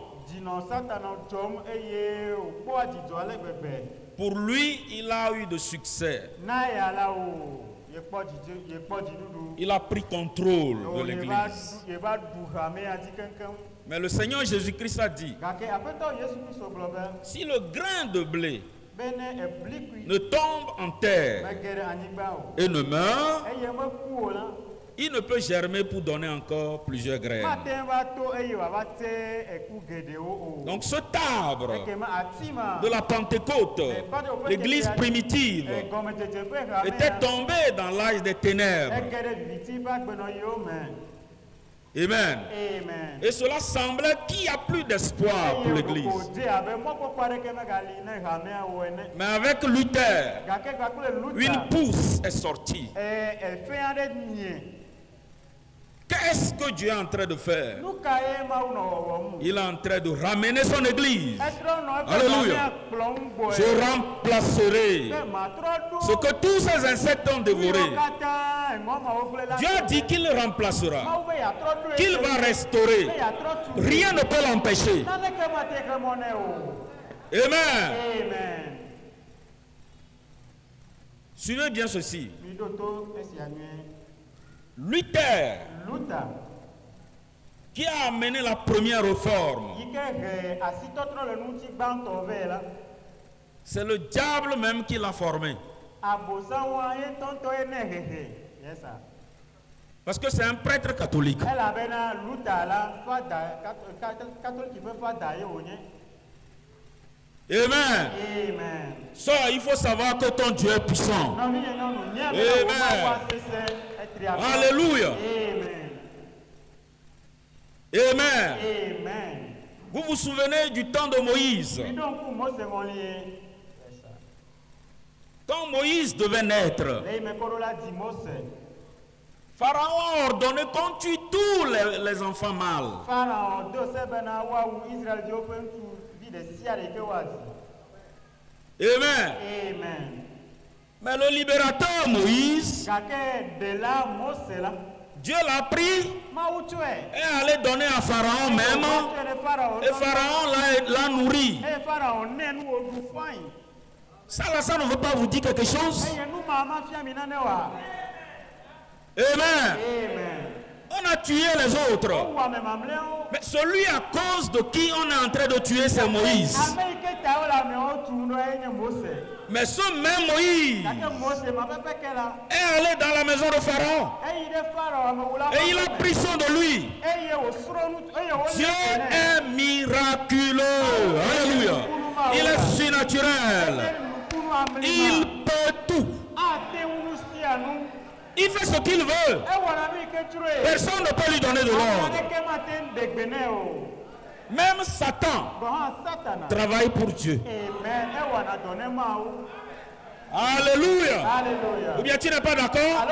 [SPEAKER 2] Pour lui, il a eu de succès. Il a pris contrôle de l'église. Mais le Seigneur Jésus-Christ a dit, si le grain de blé ne tombe en terre et ne meurt, il ne peut germer pour donner encore plusieurs graines. Donc cet arbre de la Pentecôte, l'église primitive, était tombé dans l'âge des ténèbres. Amen. Et cela semblait qu'il n'y a plus d'espoir pour l'église. Mais avec Luther, une pousse est sortie. Qu'est-ce que Dieu est en train de faire? Il est en train de ramener son église. Alléluia. Je remplacerai ce que tous ces insectes ont dévoré. Dieu a dit qu'il remplacera, qu'il va restaurer. Rien ne peut l'empêcher. Amen. Suivez bien ceci. Luther, qui a amené la première réforme, c'est le diable même qui l'a formé. Parce que c'est un prêtre catholique. Amen.
[SPEAKER 3] Amen.
[SPEAKER 2] Ça, il faut savoir que ton Dieu est puissant.
[SPEAKER 3] Amen.
[SPEAKER 2] Alléluia. Amen.
[SPEAKER 3] Amen.
[SPEAKER 2] Vous vous souvenez du temps de Moïse? Quand Moïse devait naître, Pharaon a ordonné qu'on tue tous les enfants mâles. Amen.
[SPEAKER 3] Amen.
[SPEAKER 2] Mais le libérateur Moïse, Dieu l'a pris et allé donner à Pharaon même. Et Pharaon l'a nourri. Ça ne veut pas vous dire quelque chose? Amen. On a tué les autres. Mais celui à cause de qui on est en train de tuer, c'est Moïse. Mais ce même Moïse est allé dans la maison de Pharaon. Et il a pris soin de lui. Dieu est miraculeux. Alléluia. Il est surnaturel. Il peut tout. Il fait ce qu'il veut. Personne ne peut lui donner de l'ordre. Même Satan travaille pour Dieu. Alléluia. Ou bien tu n'es pas d'accord?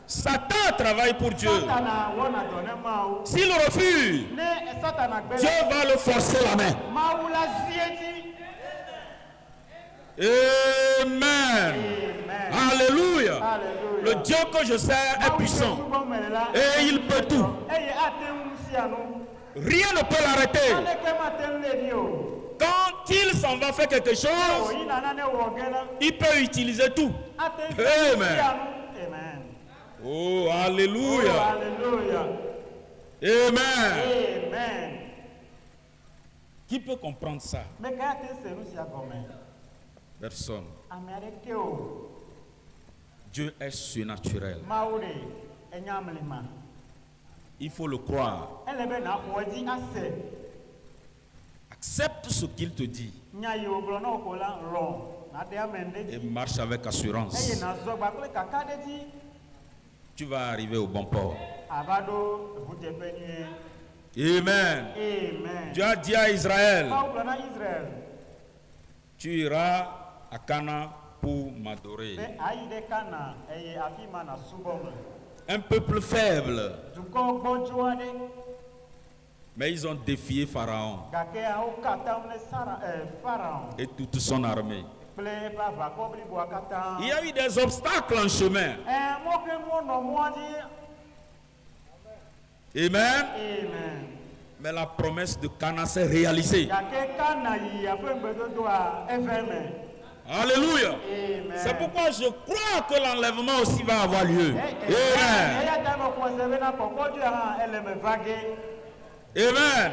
[SPEAKER 2] Satan travaille pour Dieu. S'il refuse, Dieu va le forcer la main. Amen. Alléluia. Le Dieu que je sers est puissant. Et il peut tout. Rien ne peut l'arrêter. Quand il s'en va faire quelque chose, il peut utiliser tout. Amen. Oh, alléluia. Amen. Qui peut comprendre ça? Personne. Dieu est surnaturel. Il faut le croire. Accepte ce qu'il te dit. Et marche avec assurance. Tu vas arriver au bon port. Amen. Dieu a dit à Israël, tu iras à Cana pour m'adorer. Un peuple faible. Mais ils ont défié Pharaon et toute son armée. Il y a eu des obstacles en chemin. Amen. Mais la promesse de Cana s'est réalisée. Alléluia. C'est pourquoi je crois que l'enlèvement aussi va avoir lieu. Amen.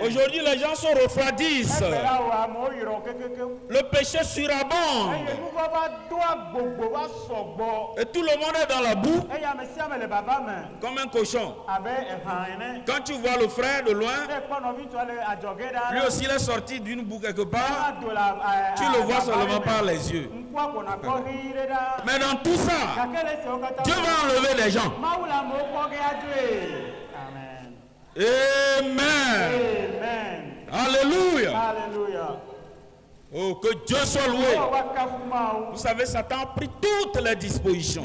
[SPEAKER 2] Aujourd'hui, les gens se refroidissent. Le péché surabonde. Et tout le monde est dans la boue. Comme un cochon. Quand tu vois le frère de loin, lui aussi il est sorti d'une boue quelque part. Tu le vois seulement par les yeux. Mais dans tout ça, Dieu va enlever les gens. Amen. Alléluia. Oh, que Dieu soit loué. Vous savez, Satan a pris toutes les dispositions.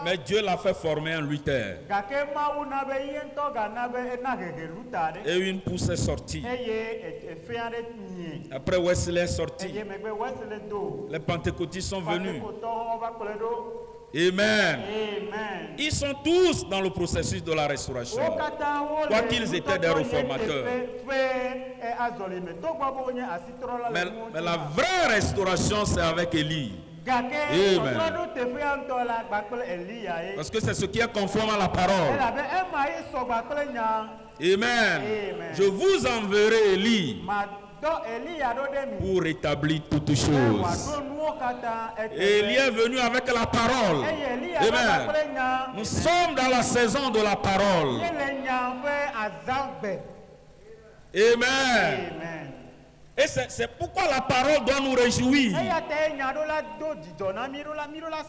[SPEAKER 2] Mais Dieu l'a fait former un Luther. Et une pousse est sortie. Après Wesley est sorti. Les pentecôtistes sont venus. Amen. Ils sont tous dans le processus de la restauration. Quoi qu'ils étaient des réformateurs. Mais la vraie restauration, c'est avec Élie. Amen. Parce que c'est ce qui est conforme à la parole. Amen. Je vous enverrai Élie pour rétablir toutes choses. Et il est venu avec la parole. Amen. Nous sommes dans la saison de la parole. Amen. Et c'est pourquoi la parole doit nous réjouir.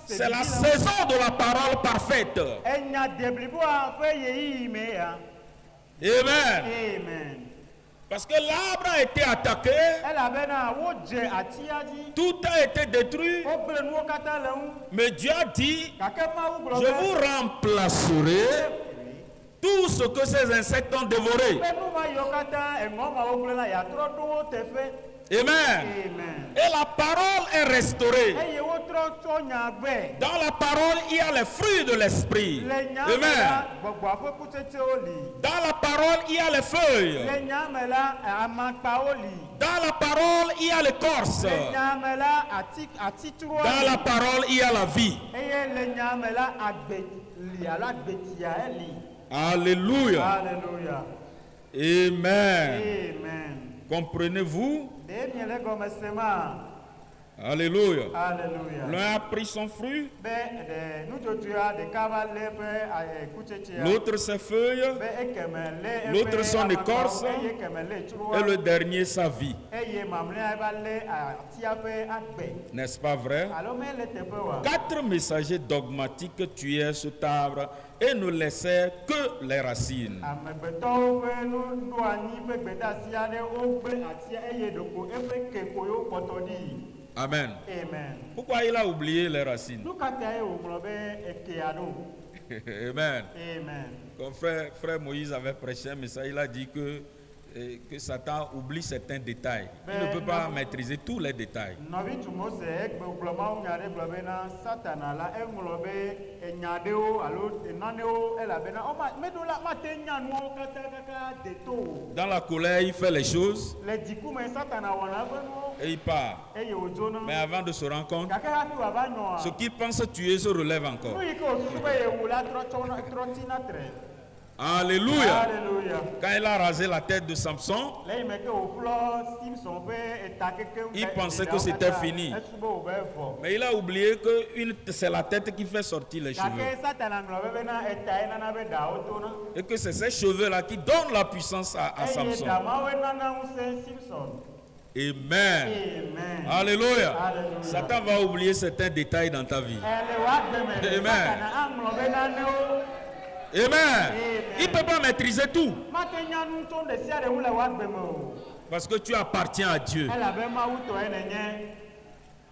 [SPEAKER 2] C'est la saison de la parole parfaite. Amen. Parce que l'arbre a été attaqué, tout a été détruit, mais Dieu a dit, je vous remplacerai tout ce que ces insectes ont dévoré. Amen. Et la parole est restaurée. Dans la parole, il y a les fruits de l'esprit. Amen. Dans la parole, il y a les feuilles. Dans la parole, il y a l'écorce. Dans la parole, il y a la vie. Alléluia.
[SPEAKER 3] Alléluia.
[SPEAKER 2] Amen. Comprenez-vous? Alléluia. L'un a pris son fruit, l'autre ses feuilles, l'autre son écorce, et le dernier sa vie. N'est-ce pas vrai? 4 messagers dogmatiques tuaient cet arbre et ne laissaient que les racines. Amen. Pourquoi il a oublié les racines? Amen. Quand frère Moïse avait prêché un message, il a dit que Satan oublie certains détails. Il ne peut pas maîtriser tous les détails. Dans la colère, il fait les choses et il part. Mais avant de se rendre compte, ce qu'il pense tuer se relève encore. Alléluia. Quand il a rasé la tête de Samson, il pensait que c'était fini. Mais il a oublié que c'est la tête qui fait sortir les cheveux. Et que c'est ces cheveux-là qui donnent la puissance à Samson. Amen. Alléluia. Satan va oublier certains détails dans ta vie. Amen. Amen. Il ne peut pas maîtriser tout. Parce que tu appartiens à Dieu.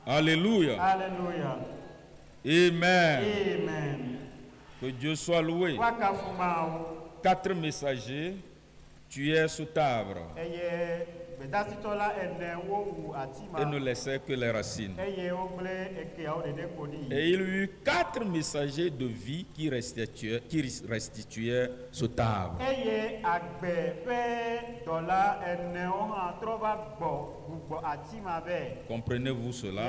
[SPEAKER 2] Alléluia. Amen. Que Dieu soit loué. 4 messagers tuaient cet arbre et ne laissaient que les racines. Et il y eut 4 messagers de vie qui restituaient cet arbre. Comprenez-vous cela?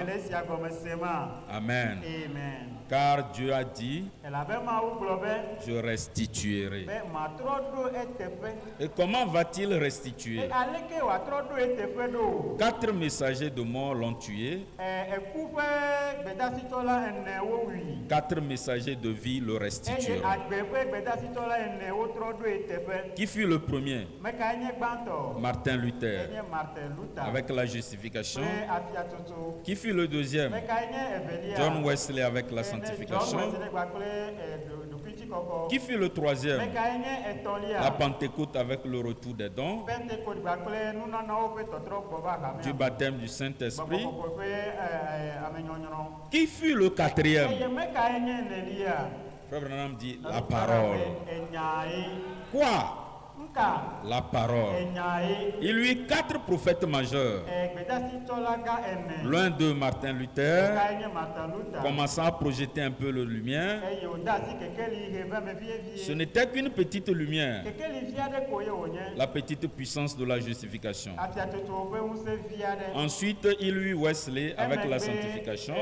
[SPEAKER 2] Amen. Car Dieu a dit, je restituerai. Et comment va-t-il restituer? 4 messagers de mort l'ont tué. 4 messagers de vie le restitueront. Qui fut le premier? Martin Luther, avec la justification. Qui fut le deuxième? John Wesley, avec la sanctification. Qui fut le troisième? La Pentecôte, avec le retour des dons. Du baptême du Saint-Esprit. Qui fut le quatrième? Frère Branham dit la parole. Quoi? La parole. Il y eut 4 prophètes majeurs. L'un d'eux, Martin Luther, commençant à projeter un peu de lumière. Ce n'était qu'une petite lumière, la petite puissance de la justification. Ensuite, il y eut Wesley avec la sanctification.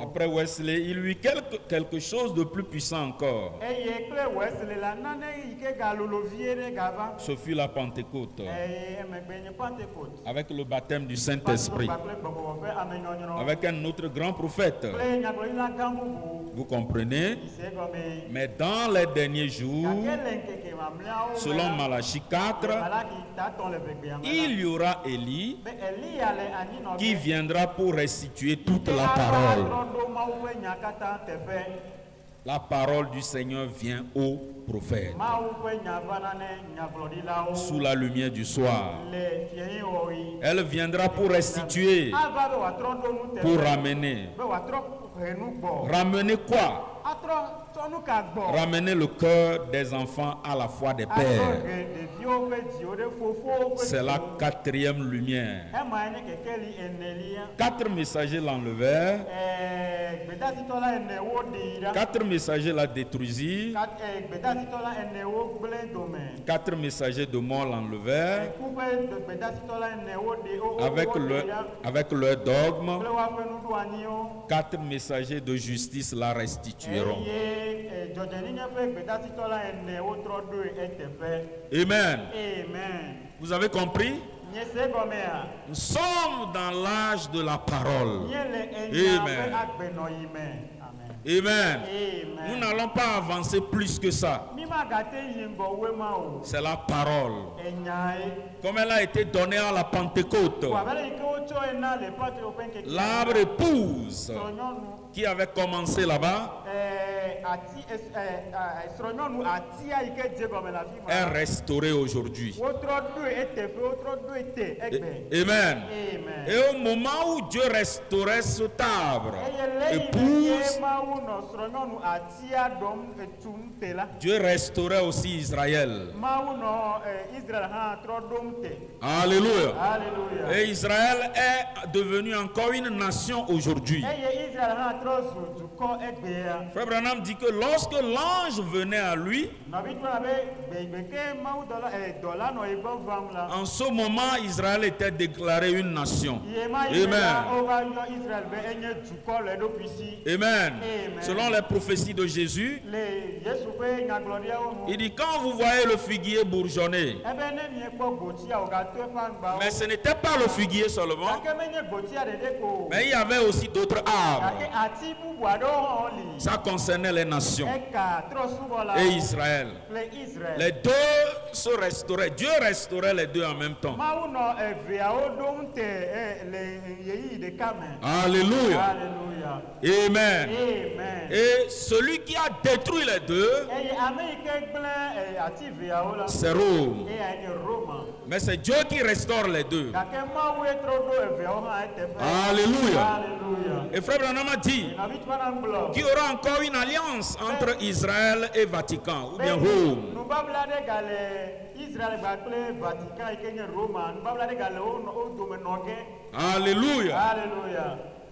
[SPEAKER 2] Après Wesley, il eut quelque chose de plus puissant encore. Ce fut la Pentecôte, avec le baptême du Saint-Esprit, avec un autre grand prophète. Vous comprenez? Mais dans les derniers jours, selon Malachie 4, il y aura Élie qui viendra pour restituer toute la parole. La parole du Seigneur vient au prophète sous la lumière du soir. Elle viendra pour restituer, pour ramener. Ramener quoi? Ramener le cœur des enfants à la foi des pères. C'est la quatrième lumière. 4 messagers l'enlevèrent. 4 messagers la détruisirent. 4 messagers de mort l'enlevèrent. Avec leur dogme. 4 messagers de justice la restitueront. Amen. Vous avez compris? Nous sommes dans l'âge de la parole. Amen. Amen. Nous n'allons pas avancer plus que ça. C'est la parole. Comme elle a été donnée à la Pentecôte. L'arbre épouse qui avait commencé là-bas est restaurée aujourd'hui. Amen. Et au moment où Dieu restaurait cet arbre épouse, Dieu restaurait aussi Israël. Alléluia. Et Israël est devenu encore une nation aujourd'hui. Frère Branham dit que lorsque l'ange venait à lui, en ce moment Israël était déclaré une nation. Amen. Amen. Selon les prophéties de Jésus, il dit quand vous voyez le figuier bourgeonner, mais ce n'était pas le figuier seulement, mais il y avait aussi d'autres arbres. Ça concernait les nations et Israël. Les deux se restauraient. Dieu restaurait les deux en même temps. Alléluia. Amen. Et celui qui a détruit les deux, c'est Rome. Mais c'est Dieu qui restaure les deux. Alléluia. Et Frère Branham a dit qu'il y aura encore une alliance entre Israël et Vatican, ou bien Rome. Alléluia.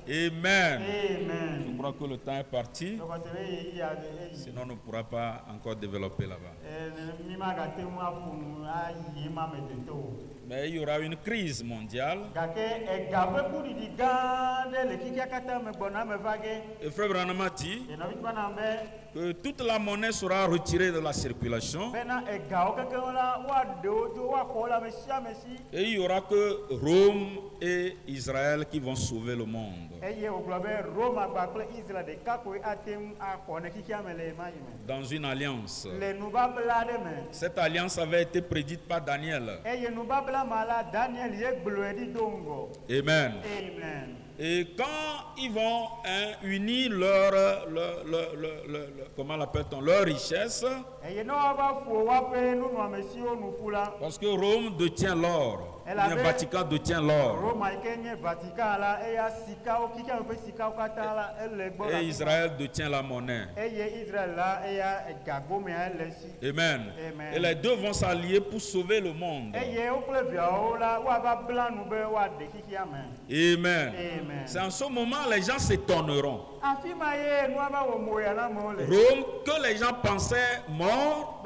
[SPEAKER 2] Amen. Je crois que le temps est parti. Sinon, on ne pourra pas encore développer là-bas. Mais il y aura une crise mondiale. Et Frère Branham a dit que toute la monnaie sera retirée de la circulation. Et il n'y aura que Rome et Israël qui vont sauver le monde. Dans une alliance. Cette alliance avait été prédite par Daniel. Amen. Et quand ils vont unir comment l'appelle-t-on, leur richesse, parce que Rome détient l'or, le Vatican détient l'or, et Israël détient la monnaie. Amen. Et les deux vont s'allier pour sauver le monde. Amen. C'est en ce moment les gens s'étonneront. Rome, que les gens pensaient mort,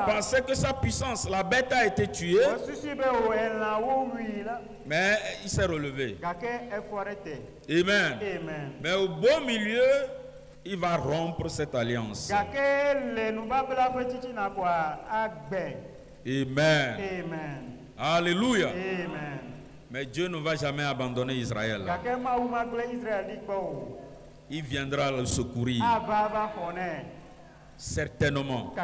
[SPEAKER 2] pensaient que sa puissance, la bête a été tuée. tué, mais il s'est relevé. Amen.
[SPEAKER 3] Amen.
[SPEAKER 2] Mais au beau milieu, il va rompre cette alliance. Amen.
[SPEAKER 3] Amen.
[SPEAKER 2] Alléluia.
[SPEAKER 3] Amen.
[SPEAKER 2] Mais Dieu ne va jamais abandonner Israël. Il viendra le secourir. Certainement.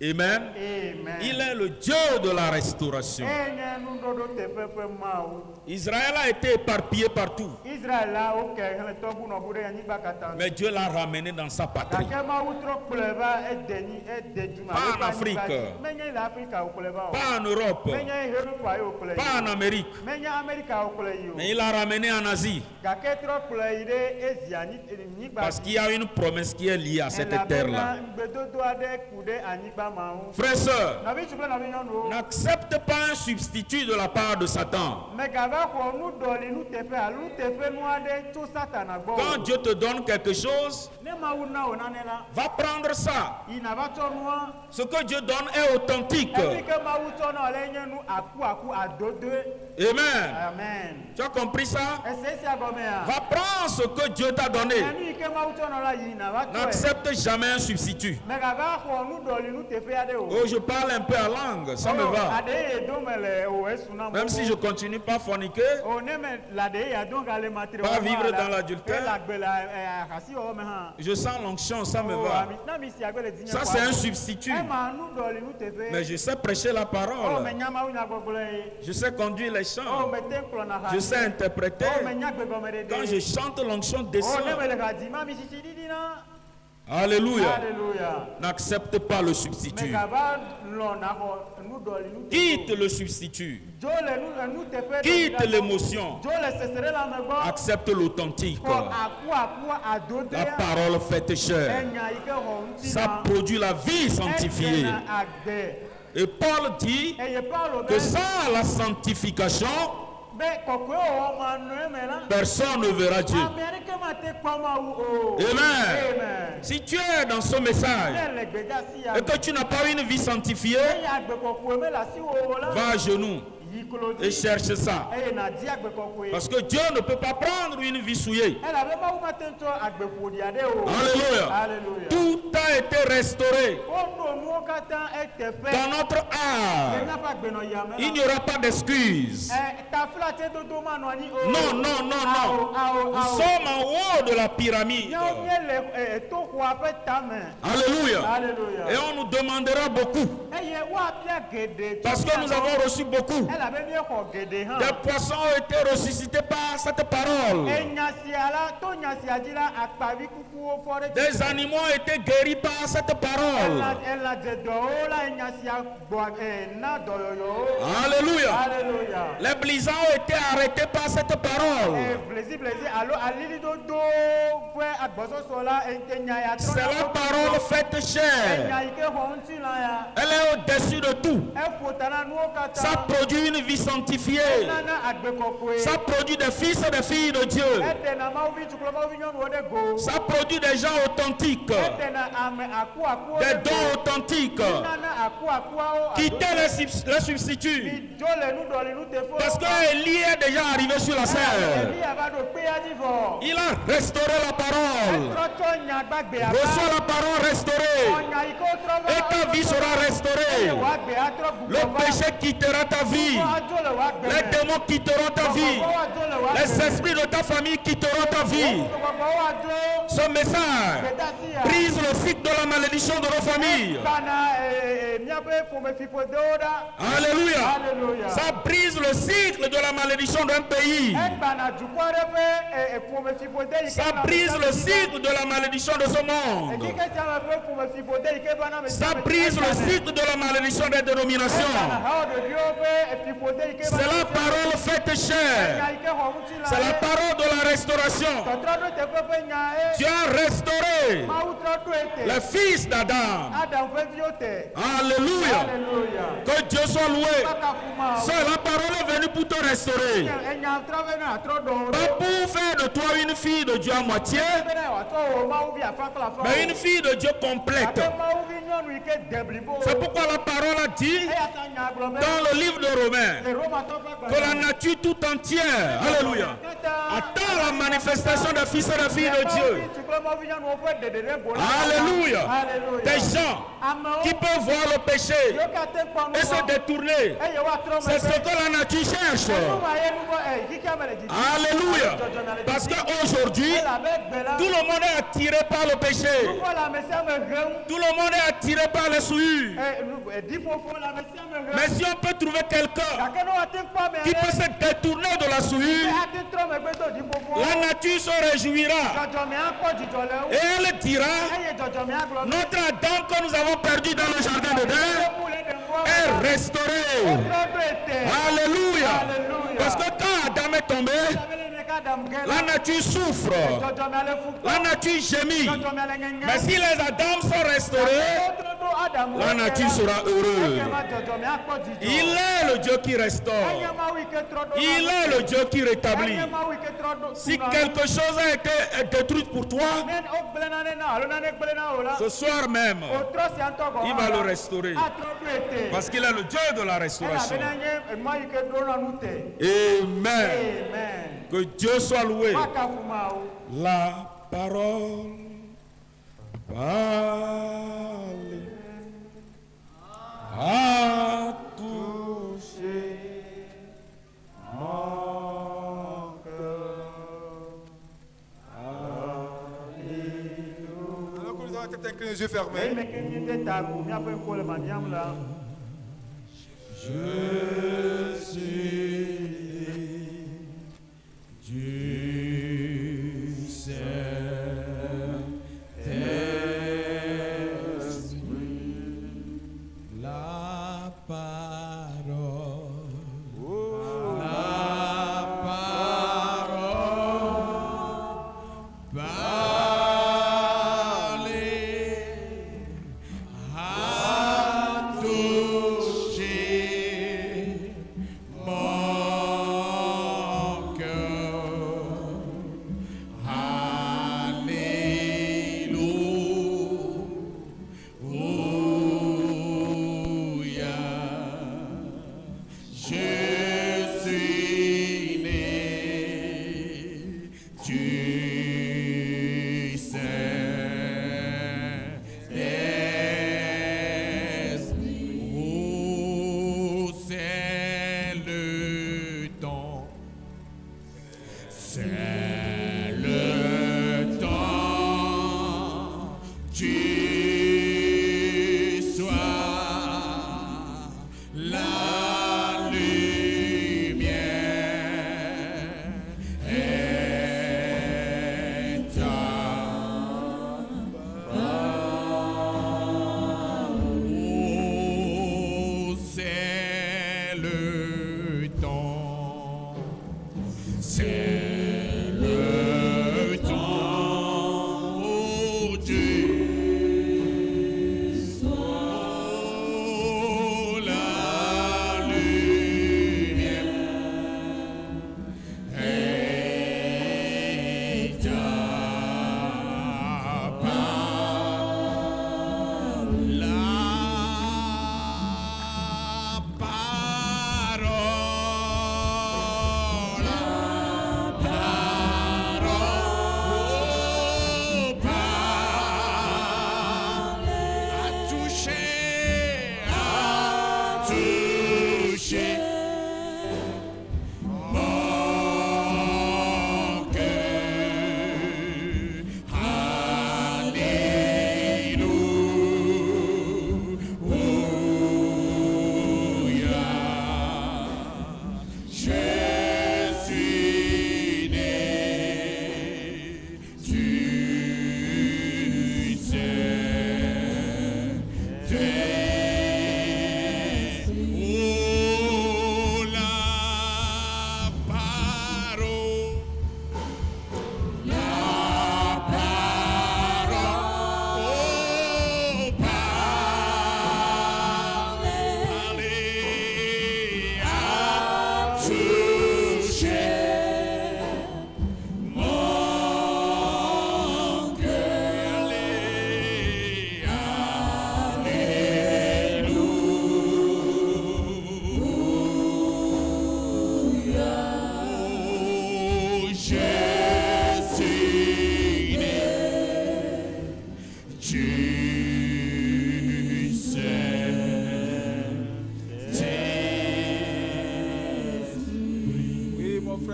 [SPEAKER 2] Amen.
[SPEAKER 3] Amen.
[SPEAKER 2] Il est le Dieu de la restauration. Israël a été éparpillé partout. Mais Dieu l'a ramené dans sa patrie. Pas en Afrique, pas en Europe, pas en Amérique. Mais il l'a ramené en Asie. Parce qu'il y a une promesse qui est liée à cette terre-là. Frères et sœurs, n'accepte pas un substitut de la part de Satan. Quand Dieu te donne quelque chose, va prendre ça. Ce que Dieu donne est authentique. Amen. Tu as compris ça? Va prendre ce que Dieu t'a donné. N'accepte jamais un substitut. Oh, je parle un peu à langue, ça me va. Même si je continue pas à forniquer, pas vivre dans l'adultère, je sens l'onction, ça me va. Ça, c'est un substitut. Mais je sais prêcher la parole. Je sais conduire les chants. Je sais interpréter. Quand je chante, l'onction descend. Alléluia. N'accepte pas le substitut. Quitte le substitut. Quitte l'émotion. Accepte l'authentique. La parole faite chair. Ça produit la vie sanctifiée. Et Paul dit que sans la sanctification, personne ne verra Dieu. Amen. Si tu es dans ce message et que tu n'as pas une vie sanctifiée, va à genoux et cherche ça. Parce que Dieu ne peut pas prendre une vie souillée. Alléluia. Tout a été restauré. Dans notre art, il n'y aura pas d'excuses. Non, non, non, non. Nous sommes en haut de la pyramide. Alléluia. Et on nous demandera beaucoup. Parce que nous avons reçu beaucoup. Des poissons ont été ressuscités par cette parole. Des animaux ont été guéris par cette parole. Alléluia. Les blisants ont été arrêtés par cette parole. C'est la parole faite chair. Elle est au-dessus de tout. Ça produit une vie sanctifiée. Ça produit des fils et des filles de Dieu. Ça produit des gens authentiques. Des dons authentiques. Quittez les substituts. Parce que Élie est déjà arrivé sur la scène. Il a restauré la parole. Reçois la parole restaurée. Et ta vie sera restaurée. Le péché quittera ta vie. Les démons quitteront ta vie. Les esprits de ta famille quitteront ta vie. Ce message brise le cycle de la malédiction de nos familles. Alléluia. Ça brise le cycle de la malédiction d'un pays. Ça brise le cycle de la malédiction de ce monde. Ça brise le cycle de la malédiction des dénominations. C'est la parole faite chair. C'est la parole de la restauration. Tu as restauré les fils d'Adam. Alléluia. Que Dieu soit loué. C'est la parole est venue pour te restaurer. Pas pour faire de toi une une fille de Dieu à moitié, mais une fille de Dieu complète. C'est pourquoi la parole a dit dans le livre de Romains que la nature tout entière, alléluia, attend la manifestation des fils et des filles de Dieu. Alléluia. Des gens qui peuvent voir le péché et se détourner. C'est ce que la nature cherche. Alléluia. Parce qu'aujourd'hui, tout le monde est attiré par le péché. Tout le monde est attiré par les souillures. Mais si on peut trouver quelqu'un qui peut se détourner de la souillure, la nature se réjouira. Et elle dira, notre Adam que nous avons perdu dans le jardin d'Éden est restauré. Alléluia. Parce que quand Adam est tombé, la nature souffre, la nature gémit. Mais si les Adams sont restaurés, la nature sera heureuse. Il est le Dieu qui restaure. Il est le Dieu qui rétablit. Si quelque chose a été détruit pour toi, ce soir même, il va le restaurer. Parce qu'il est le Dieu de la restauration. Amen. Que Dieu soit loué. La parole parle a touché mon cœur.
[SPEAKER 4] Alors que nous avons peut-être incliné les yeux fermés. Je suis du Saint-Esprit, la parole, parler a touché mon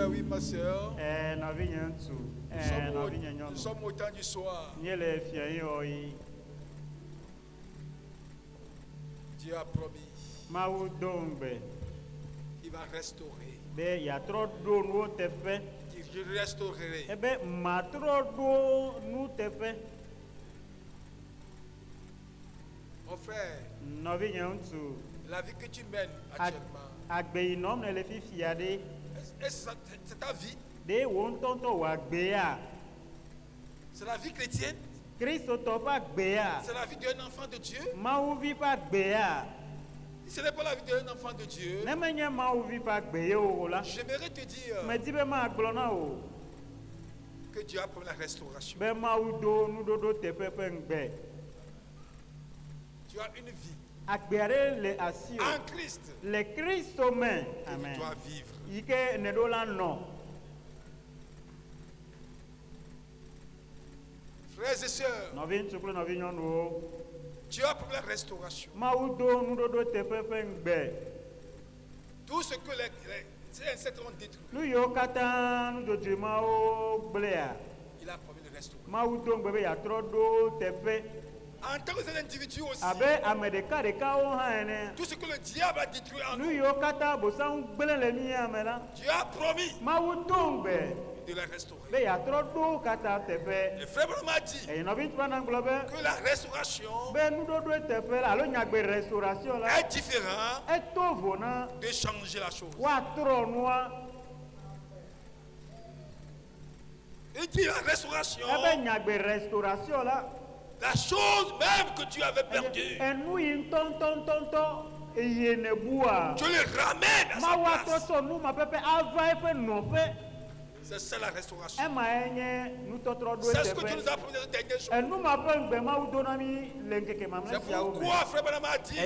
[SPEAKER 4] oui, ma soeur.
[SPEAKER 3] Nous
[SPEAKER 4] Nous sommes au temps du soir. Dieu a promis. Il va restaurer. Je restaurerai. Mon frère, la vie que tu mènes actuellement, c'est ta vie. C'est la vie chrétienne. C'est la vie d'un enfant de Dieu. Si ce n'est pas la vie d'un enfant de Dieu, j'aimerais te dire que Dieu a promis la restauration. Tu as une vie en Christ. Tu dois vivre. Frères et sœurs, Dieu a promis la restauration. Tout ce que les ancêtres ont détruit, il a promis de restaurer. En tant que individu aussi, tout ce que le diable a détruit en nous, Dieu a promis de la restaurer. Le frère m'a dit que la restauration est différente de changer la chose. Il dit la restauration, la chose même que tu avais perdue, je le ramène à sa place. C'est ça la restauration. C'est ce que tu nous as promis les derniers jours. C'est pourquoi frère Branham a dit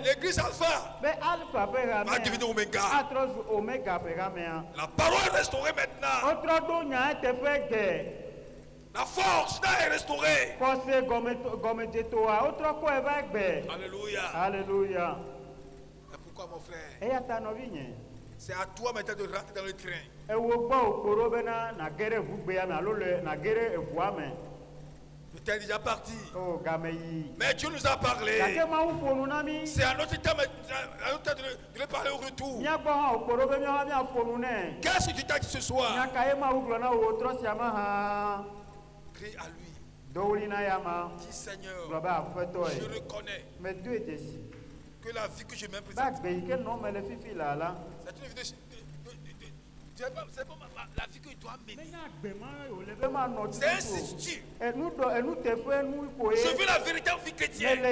[SPEAKER 4] l'église Alpha va devenir Oméga. La parole est restaurée maintenant. La force est restaurée. Alléluia. Et pourquoi mon frère? C'est à toi maintenant de rentrer dans le train. Tu t'es déjà parti. Mais Dieu nous a parlé. C'est à notre temps de le parler au retour. Qu'est-ce que tu t'as dit ce soir? Crie à lui. Dis Seigneur, je reconnais que la vie que je mets présente, c'est une vie c'est pas la vie que je dois mener. C'est un substitut. Je veux la véritable vie chrétienne. Je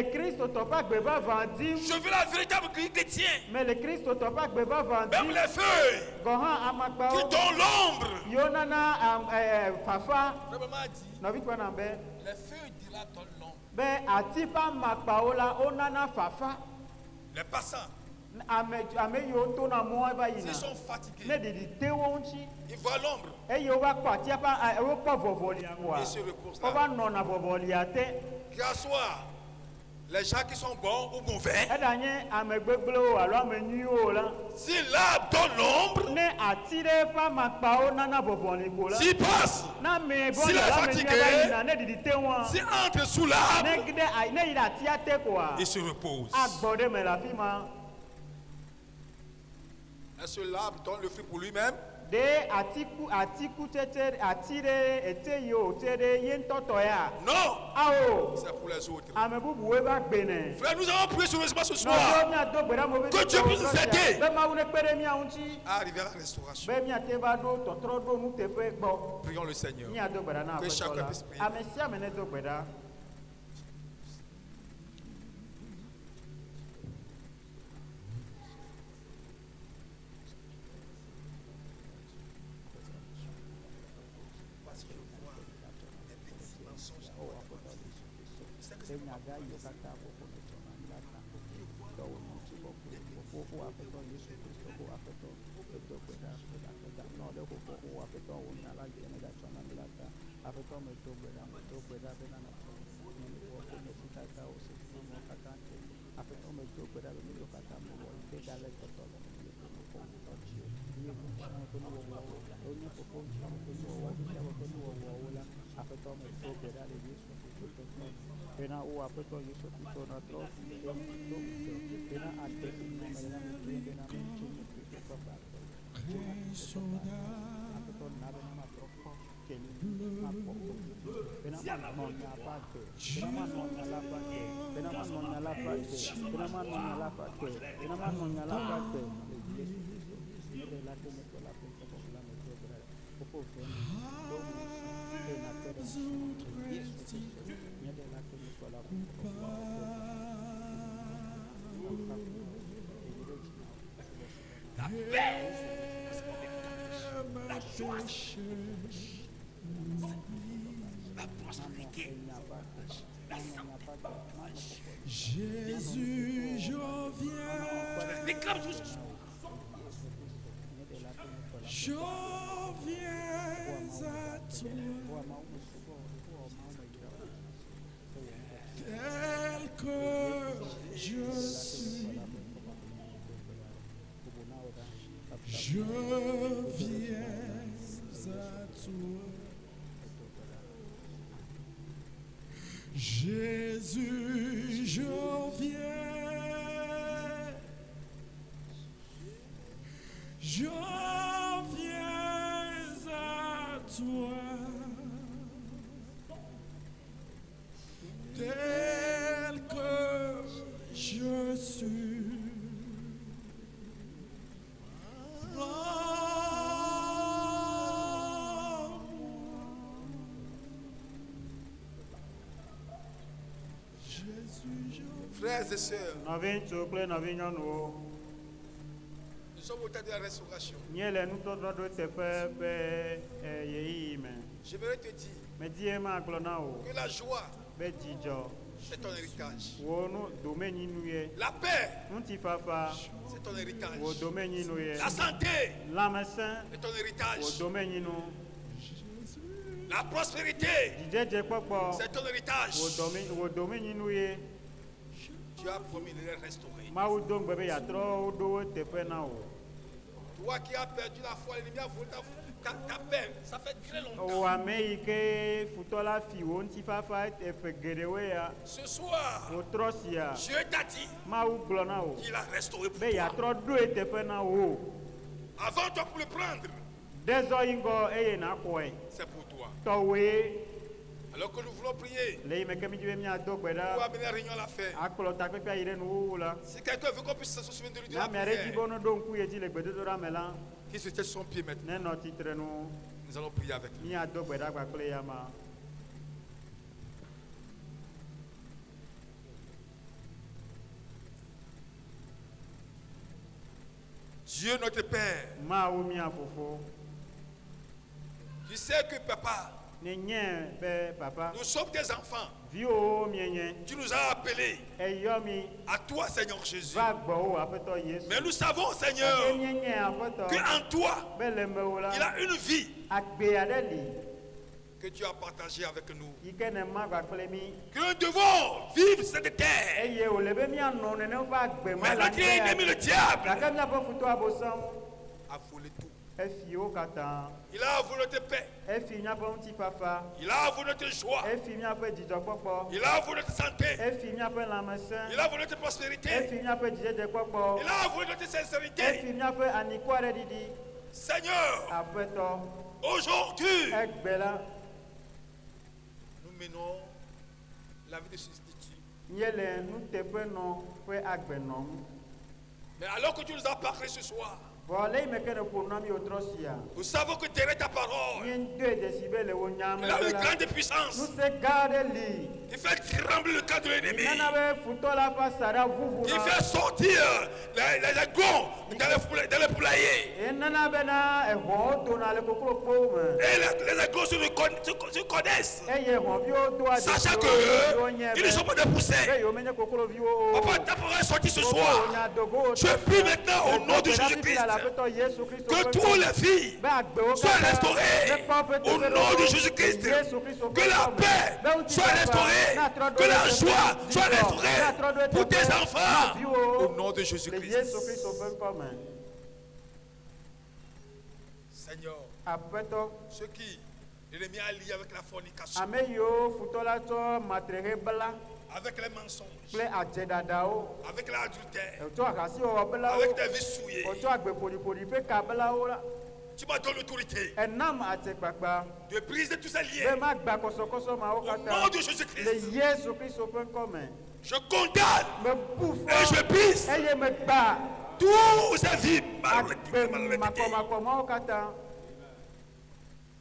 [SPEAKER 4] veux la véritable vie chrétienne. Même les feuilles qui donnent l'ombre. Les feuilles dilatent l'ombre. Les passants, s'ils sont fatigués, ils voient l'ombre. Ils se reposent là. Qu'il soit les gens qui sont bons ou mauvais, si l'arbre donne l'ombre, s'il passe, s'il est fatigué, s'il entre sous l'arbre, il se repose. Est-ce que l'arbre donne le fruit pour lui-même? Non, c'est pour les autres. Frère, nous avons prié sur le ce soir. Que Dieu puisse nous aider à arriver à la restauration. Prions le Seigneur. Que chacun puisse prier. La prospérité, la santé. Jésus, je viens. Réclame tout ce je viens à toi. Tel que je suis. Je viens à toi. Jésus, je viens. Je viens à toi. Tel que je suis. Frères et sœurs, nous sommes au temps de la restauration. J'aimerais te dire que la joie, c'est ton héritage. La paix, c'est ton héritage. La santé, c'est ton héritage. La prospérité, c'est ton héritage. Tu as promis de les restaurer. Toi qui as perdu la foi, l'ennemi a volé ta paix. Ça fait très longtemps. Ce soir, Dieu t'a dit qu'il a restauré pour toi. Avant toi pour le prendre, c'est pour toi. Alors que nous voulons prier pour amener la réunion à la fin. Si quelqu'un veut qu'on puisse se souvenir de lui de la prière, qu'il se tient son pied maintenant. Nous allons prier avec lui. Dieu notre Père, tu sais que papa, nous sommes tes enfants. Tu nous as appelés à toi, Seigneur Jésus. Mais nous savons, Seigneur, qu'en toi, il a une vie que tu as partagée avec nous. Que nous devons vivre cette terre. Mais notre ennemi, le diable, a volé tout. Il a volé tes paix. Il a volé tes joies. Il a volé ta santé. Il a volé tes prospérités. Il a volé tes sincérités. Seigneur, aujourd'hui, nous menons la vie de substitut. Mais alors que tu nous as parlé ce soir, nous savons que derrière ta parole, il a une grande puissance. Il fait trembler le camp de l'ennemi. Il fait sortir les gonds dans les poulaillers. Et les gonds se connaissent. Sachant qu'ils ne sont pas des poussins. Papa, ta parole est sortie ce soir. Je prie maintenant au nom de Jésus-Christ que tous les filles soient restaurées au nom de Jésus-Christ. Que la paix soit restaurée, que la joie soit restaurée pour tes enfants au nom de Jésus-Christ. Seigneur,
[SPEAKER 3] Apeto.
[SPEAKER 4] ceux qui l'ennemi a lié avec la fornication,
[SPEAKER 3] Ameyo futolato matrehe bala.
[SPEAKER 4] avec les mensonges,
[SPEAKER 3] avec
[SPEAKER 4] l'adultère, avec des vies souillées. Tu m'as donné l'autorité de briser tous ces liens. Au nom de Jésus-Christ, je condamne et je brise tous ces vies malhonnêtetés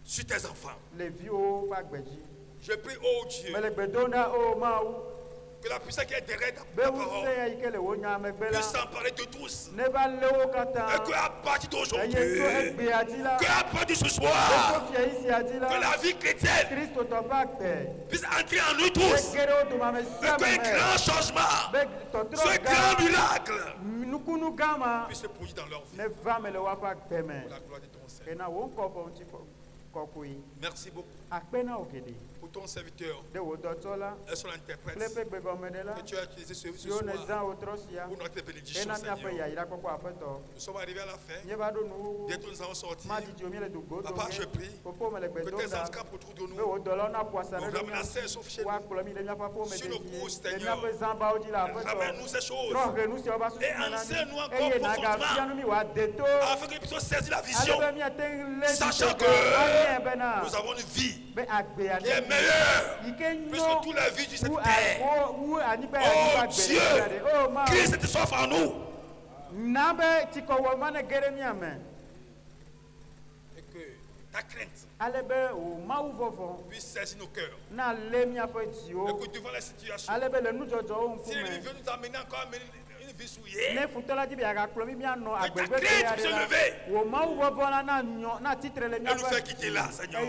[SPEAKER 4] sur tes enfants. Je prie, oh Dieu, que la puissance qui est derrière ta parole puisse s'emparer de tous. Et qu'à partir d'aujourd'hui, qu'à partir de ce soir, que la vie chrétienne puisse entrer en nous tous. Et qu'un grand changement, ce grand miracle puisse se produire dans leur vie. Pour la gloire de ton Seigneur. Merci beaucoup pour ton serviteur et son interprète que tu as utilisé ce soir pour notre bénédiction, Seigneur. Nous sommes arrivés à la fin. Bientôt nous allons sortir. Papa, je prie que tes handicapes autour de nous nous ramènent à saint sauf chez nous. Sur le coup, Seigneur, ramène-nous ces choses et enseigne-nous encore profondément afin que nous puissions saisir la vision, sachant que nous avons une vie qui est meilleure plus que toute la vie de cette terre. Oh Dieu, Christ cette soif en nous. Et que ta crainte puisse saisir nos cœurs. Et que devant la situation, si l'ennemi veut nous amener encore à mener une vie souillée, que ta crainte puisse se lever et nous faire quitter là, Seigneur.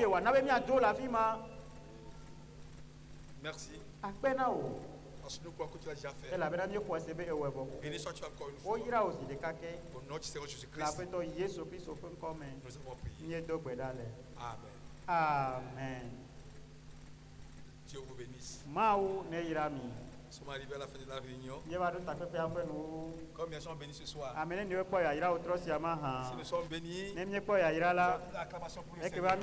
[SPEAKER 4] Merci. Parce que nous croyons que tu l'as déjà fait. Béni sois-tu encore une fois. Au nom du Seigneur Jésus-Christ, nous avons prié. Amen.
[SPEAKER 3] Amen.
[SPEAKER 4] Dieu vous bénisse.
[SPEAKER 3] Nous
[SPEAKER 4] sommes arrivés à la fin de la réunion. Combien sont bénis ce soir? Si nous sommes bénis, l'acclamation pour le Seigneur.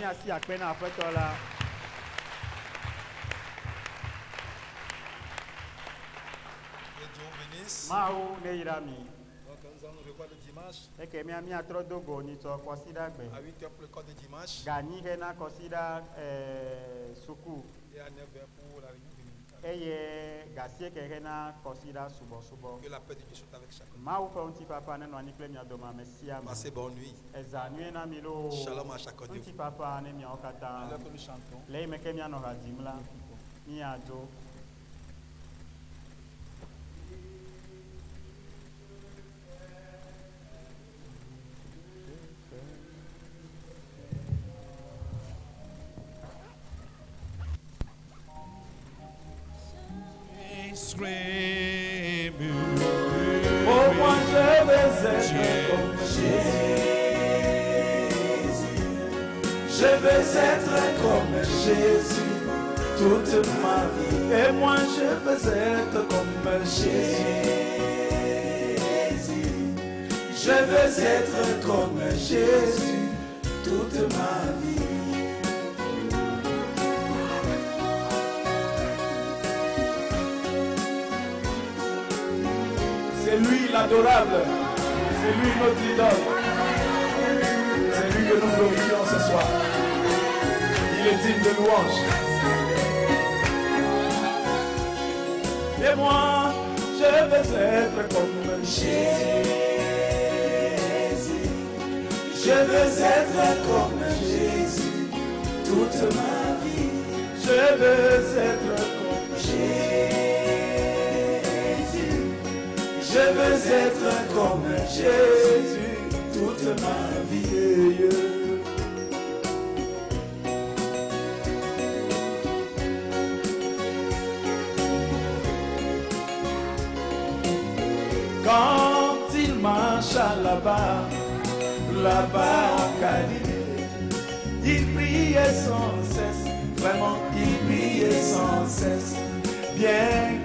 [SPEAKER 4] Que Dieu vous bénisse. Donc nous allons nous revoir le dimanche. À 8h pour le corps de dimanche. Et à 9h pour la réunion dominicale. Que la paix de Dieu soit avec chacun. Passez bonne nuit. Shalom à chacun de vous. Alors que nous chantons.
[SPEAKER 5] Oh, moi je veux être comme Jésus. Je veux être comme Jésus toute ma vie. Et moi je veux être comme Jésus. Je veux être comme Jésus toute ma vie. C'est lui l'adorable, c'est lui notre idole, c'est lui que nous glorifions ce soir. Il est digne de louange. Et moi, je veux être comme Jésus. Je veux être comme Jésus toute ma vie. Je veux être comme Jésus. Je veux être comme Jésus toute ma vie. Quand il marche là-bas en Galilée, il priait sans cesse, vraiment il priait sans cesse, bien